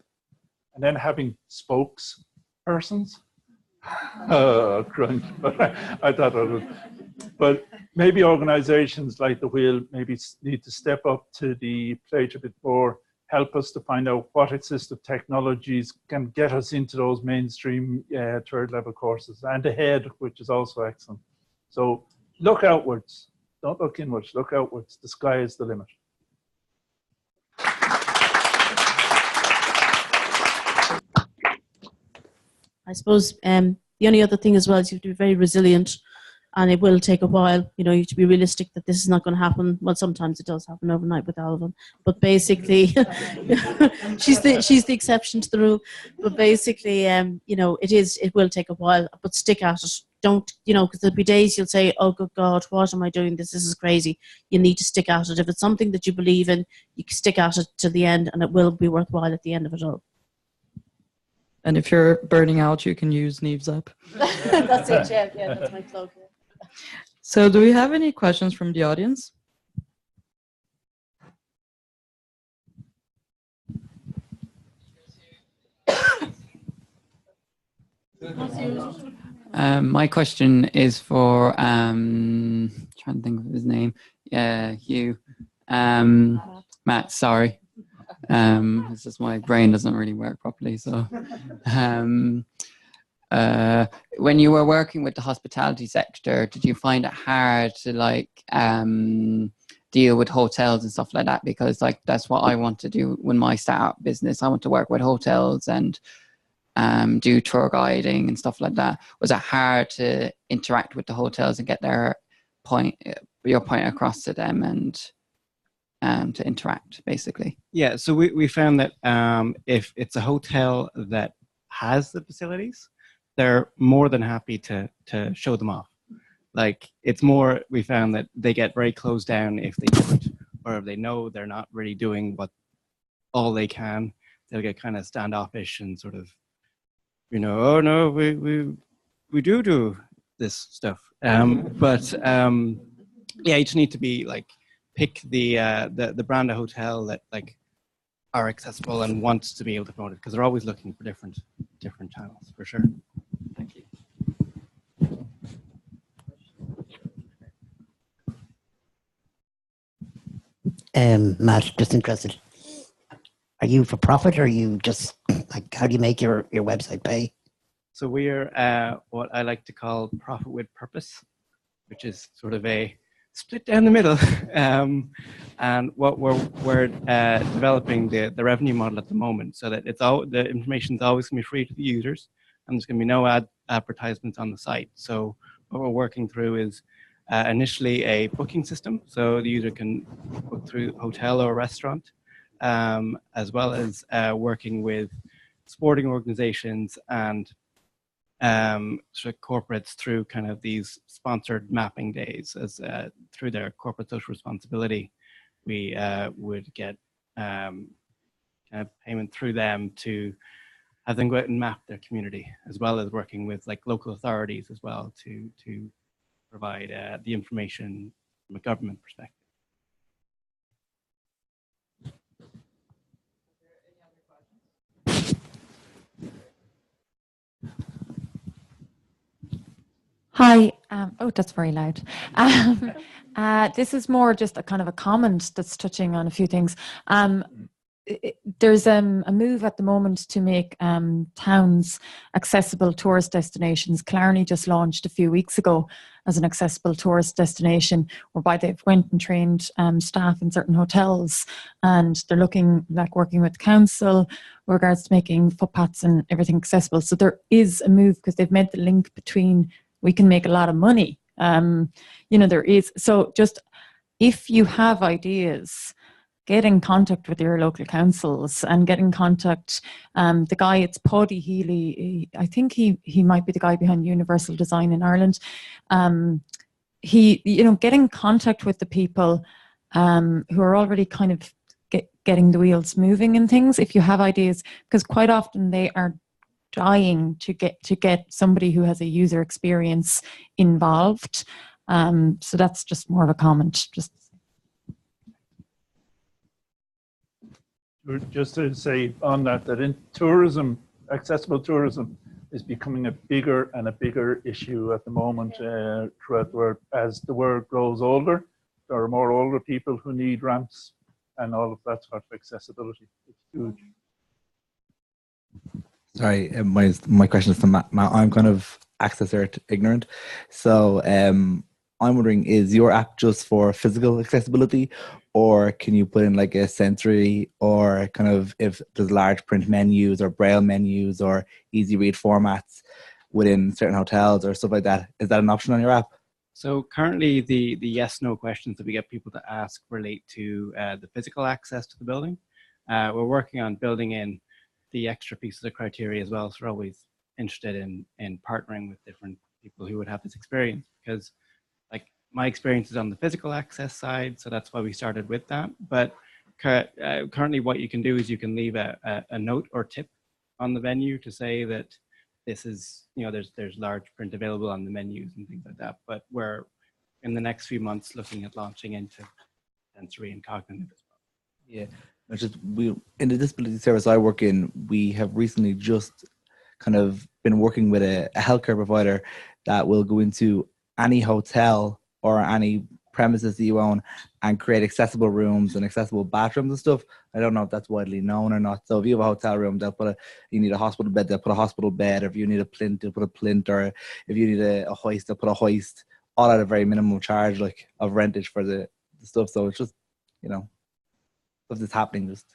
And then having spokespersons. Oh, crunch. But I thought I would. But maybe organizations like the Wheel maybe need to step up to the plate a bit more, help us to find out what assistive technologies can get us into those mainstream third level courses, and ahead, which is also excellent. So look outwards, don't look inwards, look outwards. The sky is the limit. I suppose the only other thing as well is you have to be very resilient, and it will take a while. You know, you have to be realistic that this is not going to happen. Well, sometimes it does happen overnight with Alvin, but basically, she's the exception to the rule. But basically, you know, it will take a while. But stick at it. Don't, you know, because there'll be days you'll say, "Oh, good God, what am I doing? This is crazy." You need to stick at it. If it's something that you believe in, you can stick at it to the end, and it will be worthwhile at the end of it all. And if you're burning out, you can use Neve's app. That's it, yeah, that's my plug. So do we have any questions from the audience? My question is for trying to think of his name. Hugh. Matt, sorry. It's just my brain doesn't really work properly. So when you were working with the hospitality sector, did you find it hard to like deal with hotels and stuff like that? Because like that's what I want to do with my startup business. I want to work with hotels and do tour guiding and stuff like that. Was it hard to interact with the hotels and get your point across to them and to interact, basically? Yeah, so we found that if it's a hotel that has the facilities, they're more than happy to show them off. Like, it's more, we found that they get very closed down if they don't, or if they know they're not really doing what all they can, they'll get kind of standoffish and sort of, you know, oh no, we do this stuff. Yeah, you just need to be like, pick the brand of hotel that like are accessible and wants to be able to promote it, because they're always looking for different channels, for sure. Thank you. Matt, just interested. Are you for profit, or are you just like, how do you make your website pay? So we are what I like to call profit with purpose, which is sort of a split down the middle. And what we're developing the revenue model at the moment, so that it's all, the information is always going to be free to the users, and there's going to be no advertisements on the site. So what we're working through is initially a booking system, so the user can book through hotel or restaurant, as well as working with sporting organizations and sort of corporates through kind of these sponsored mapping days. As through their corporate social responsibility, we would get kind of payment through them to have them go out and map their community, as well as working with like local authorities as well to provide the information from a government perspective. Hi. Oh, that's very loud. This is more just a kind of a comment that's touching on a few things. there's a move at the moment to make towns accessible tourist destinations. Clarny just launched a few weeks ago as an accessible tourist destination, whereby they've went and trained staff in certain hotels, and they're looking like working with the council with regards to making footpaths and everything accessible. So there is a move because they've made the link between we can make a lot of money. There is. So just if you have ideas, get in contact with your local councils and get in contact. The guy, it's Paddy Healy. I think he might be the guy behind Universal Design in Ireland. Get in contact with the people who are already kind of getting the wheels moving and things. If you have ideas, because quite often they are dying to get somebody who has a user experience involved. So that's just more of a comment. Just to say on that in tourism, accessible tourism is becoming a bigger and a bigger issue at the moment throughout the world. As the world grows older, there are more older people who need ramps and all of that sort of accessibility. It's huge. Sorry, my question is to Matt. I'm kind of access art ignorant. So I'm wondering, is your app just for physical accessibility, or can you put in like a sensory, or kind of if there's large print menus or braille menus or easy read formats within certain hotels or stuff like that? Is that an option on your app? So currently the yes/no questions that we get people to ask relate to the physical access to the building. We're working on building in the extra pieces of criteria as well. So we're always interested in partnering with different people who would have this experience, because like my experience is on the physical access side, so that's why we started with that. But currently what you can do is you can leave a note or tip on the venue to say that this is, there's large print available on the menus and things like that. But we're in the next few months looking at launching into sensory and cognitive as well. Yeah, in the disability service I work in, we have recently just kind of been working with a healthcare provider that will go into any hotel or any premises that you own and create accessible rooms and accessible bathrooms and stuff. I don't know if that's widely known or not. So if you have a hotel room, you need a hospital bed, they'll put a hospital bed. Or if you need a plinth, they'll put a plinth. Or if you need a hoist, they'll put a hoist. All at a very minimum charge, like of rentage for the stuff. So it's just, stuff that's happening. Just,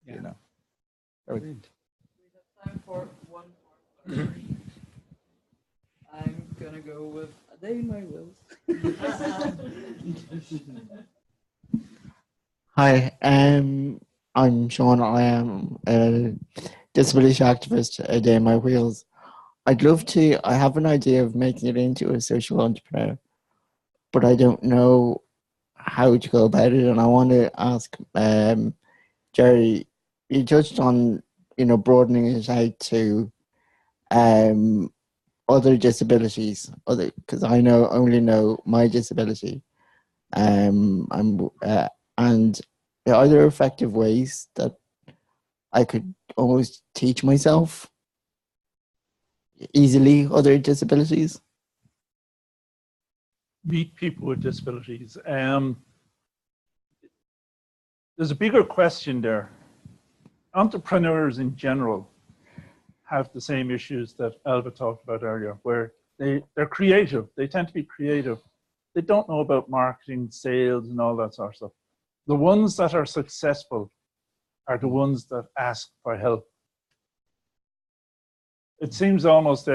Time for one more. I'm gonna go with a day in my wills. Hi, I'm Sean. I am a disability activist at A Day in My Wheels. I have an idea of making it into a social entrepreneur, but I don't know how to go about it. And I want to ask Jerry, you touched on, broadening it out to other disabilities, because I only know my disability. And are there effective ways that I could almost teach myself easily other disabilities? Meet people with disabilities. There's a bigger question there. Entrepreneurs in general have the same issues that Alba talked about earlier, where they're creative. They tend to be creative. They don't know about marketing, sales, and all that sort of stuff. The ones that are successful are the ones that ask for help. It seems almost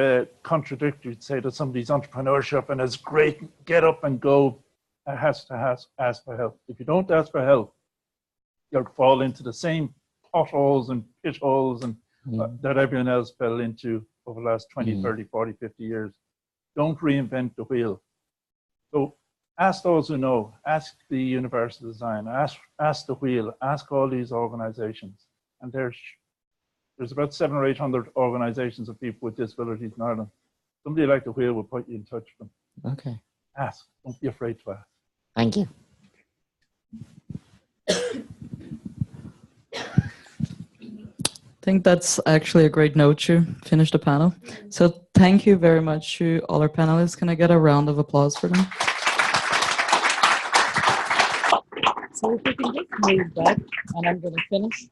contradictory to say that somebody's entrepreneurship and is great, get up and go, has to ask for help. If you don't ask for help, you'll fall into the same potholes and pit holes and that everyone else fell into over the last 20, 30, 40, 50 years. Don't reinvent the wheel. So ask those who know, ask the Universal Design, ask the Wheel, ask all these organizations. And there's about 700 or 800 organizations of people with disabilities in Ireland. Somebody like the Wheel will put you in touch with them. Okay. Ask, don't be afraid to ask. Thank you. I think that's actually a great note to finish the panel. So thank you very much to all our panelists. Can I get a round of applause for them? So if we can just move back, and I'm going to finish.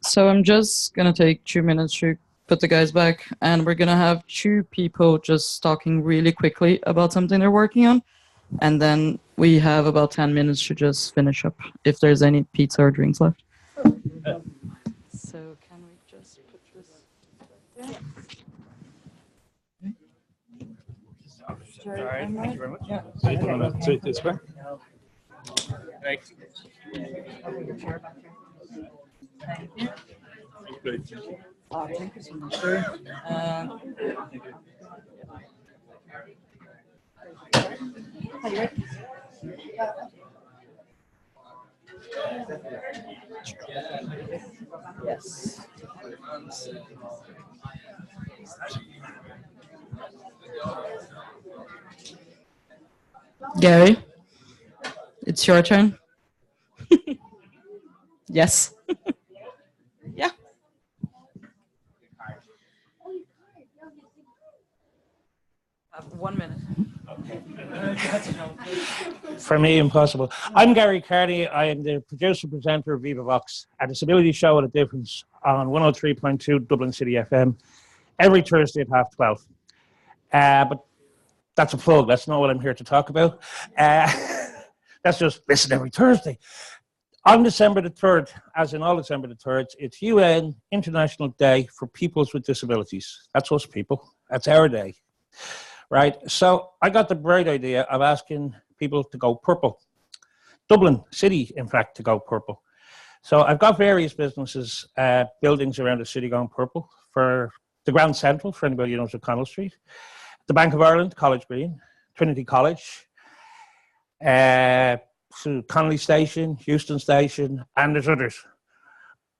So I'm just gonna take 2 minutes to put the guys back, and we're gonna have 2 people just talking really quickly about something they're working on, and then we have about 10 minutes to just finish up if there's any pizza or drinks left. So can we just put this there? All right, thank you very much. Yeah. So you want to take this way? Right. Thank you. Great. Thank you so much, sir. Are you ready? Yes. Gary, it's your turn. Yes. Yeah. Have 1 minute. For me, impossible. I'm Gary Carney. I am the producer presenter of Viva Vox, a disability show at a difference on 103.2 Dublin City FM every Thursday at 12:30. But that's a plug. That's not what I'm here to talk about. That's just listen every Thursday. On December the 3rd, as in all December the 3rd, it's UN International Day for Peoples with Disabilities. That's us people. That's our day. Right? So I got the bright idea of asking people to go purple. Dublin City, in fact, to go purple. So I've got various businesses, buildings around the city going purple. For the Grand Central, for anybody who knows O'Connell Street. The Bank of Ireland, College Green. Trinity College. Connolly Station, Euston Station, and there's others.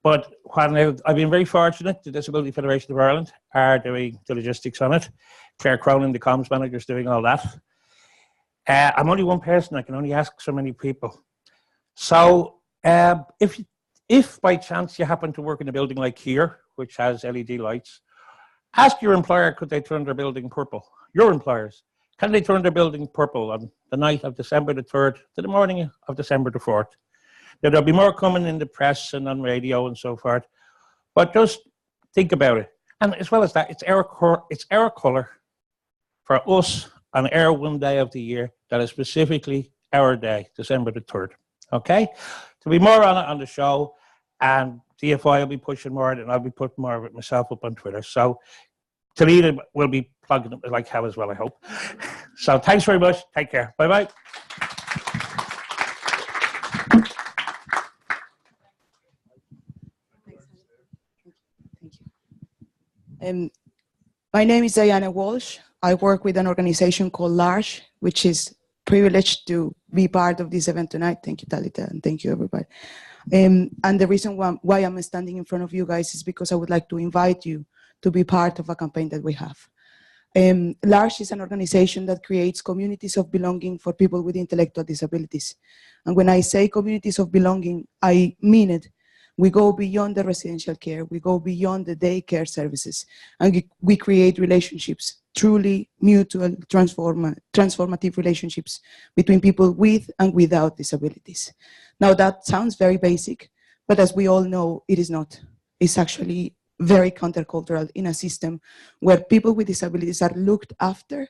But I've been very fortunate, the Disability Federation of Ireland are doing the logistics on it. Claire Cronin, the comms manager, is doing all that. I'm only one person, I can only ask so many people. So if by chance you happen to work in a building like here, which has LED lights, ask your employer, could they turn their building purple? Your employers. Can they turn their building purple on the night of December the 3rd to the morning of December the 4th? There'll be more coming in the press and on radio and so forth. But just think about it. And as well as that, it's our colour for us on our one day of the year that is specifically our day, December the 3rd. Okay? There'll be more on it on the show, and DFI will be pushing more, and I'll be putting more of it myself up on Twitter. So Talita will be plugging it like hell as well, I hope. So thanks very much. Take care. Bye-bye. My name is Diana Walsh. I work with an organization called L'Arche, which is privileged to be part of this event tonight. Thank you, Talita, and thank you, everybody. And the reason why I'm standing in front of you guys is because I would like to invite you to be part of a campaign that we have. L'Arche is an organization that creates communities of belonging for people with intellectual disabilities. And when I say communities of belonging, I mean it. We go beyond the residential care, we go beyond the daycare services, and we create relationships, truly mutual, transformative relationships between people with and without disabilities. Now that sounds very basic, but as we all know, it is not. It's actually very countercultural in a system where people with disabilities are looked after,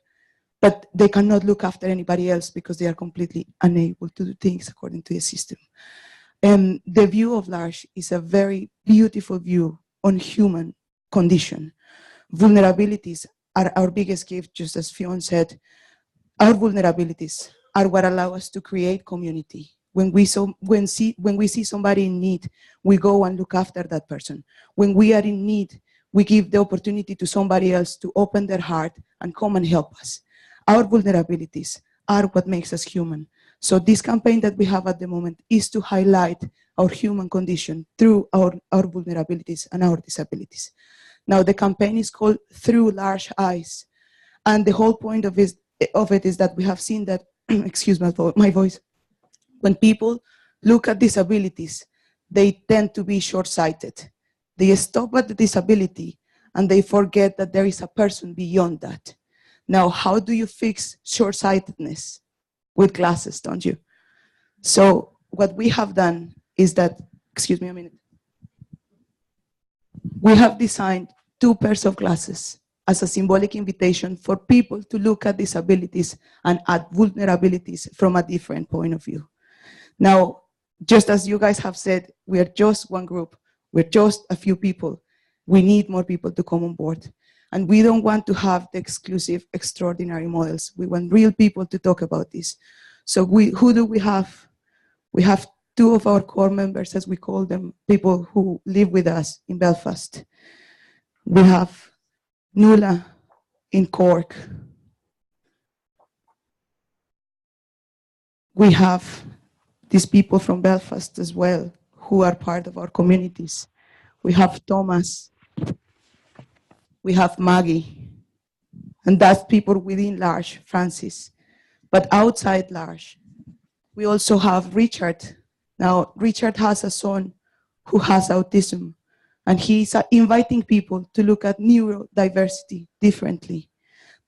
but they cannot look after anybody else because they are completely unable to do things according to the system. And the view of L'Arche is a very beautiful view on human condition. Vulnerabilities are our biggest gift, just as Fionn said. Our vulnerabilities are what allow us to create community. When we see somebody in need, we go and look after that person. When we are in need, we give the opportunity to somebody else to open their heart and come and help us. Our vulnerabilities are what makes us human. So this campaign that we have at the moment is to highlight our human condition through our vulnerabilities and our disabilities. Now the campaign is called Through L'Arche Eyes. And the whole point of it is that we have seen that, excuse my voice, when people look at disabilities, they tend to be short-sighted. They stop at the disability and they forget that there is a person beyond that. Now, how do you fix short-sightedness? With glasses, don't you? So what we have done is that, excuse me a minute. We have designed 2 pairs of glasses as a symbolic invitation for people to look at disabilities and at vulnerabilities from a different point of view. Now, just as you guys have said, we are just one group. We're just a few people. We need more people to come on board. And we don't want to have the exclusive, extraordinary models. We want real people to talk about this. So who do we have? We have 2 of our core members, as we call them, people who live with us in Belfast. We have Nuala in Cork. We have these people from Belfast as well, who are part of our communities. We have Thomas. We have Maggie. And that's people within L'Arche, Francis. But outside L'Arche, we also have Richard. Now, Richard has a son who has autism, and he's inviting people to look at neurodiversity differently.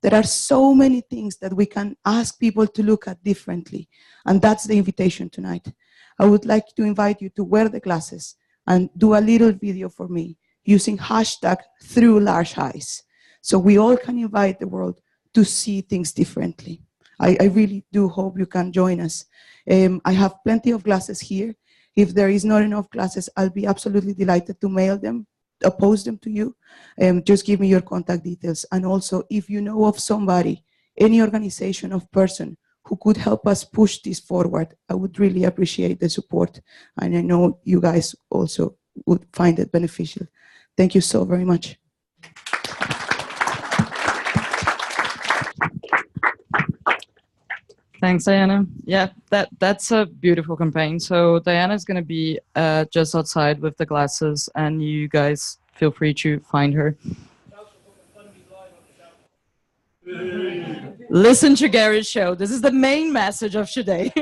There are so many things that we can ask people to look at differently, and that's the invitation tonight. I would like to invite you to wear the glasses and do a little video for me using hashtag through L'Arche eyes, so we all can invite the world to see things differently. I really do hope you can join us. I have plenty of glasses here. If there is not enough glasses, I'll be absolutely delighted to mail them, post them to you. Just give me your contact details. And also, if you know of somebody, any organization or person who could help us push this forward, I would really appreciate the support. And I know you guys also would find it beneficial. Thank you so very much. Thanks, Diana. Yeah, that's a beautiful campaign. So Diana is going to be just outside with the glasses, and you guys feel free to find her. Listen to Gary's show. This is the main message of today.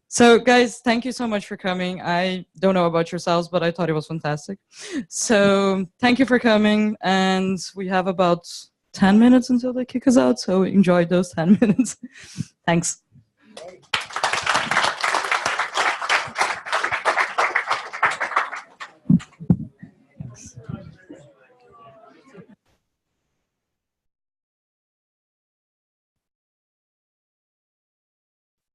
So guys, thank you so much for coming. I don't know about yourselves, but I thought it was fantastic. So thank you for coming, and we have about 10 minutes until they kick us out, so enjoy those 10 minutes. Thanks.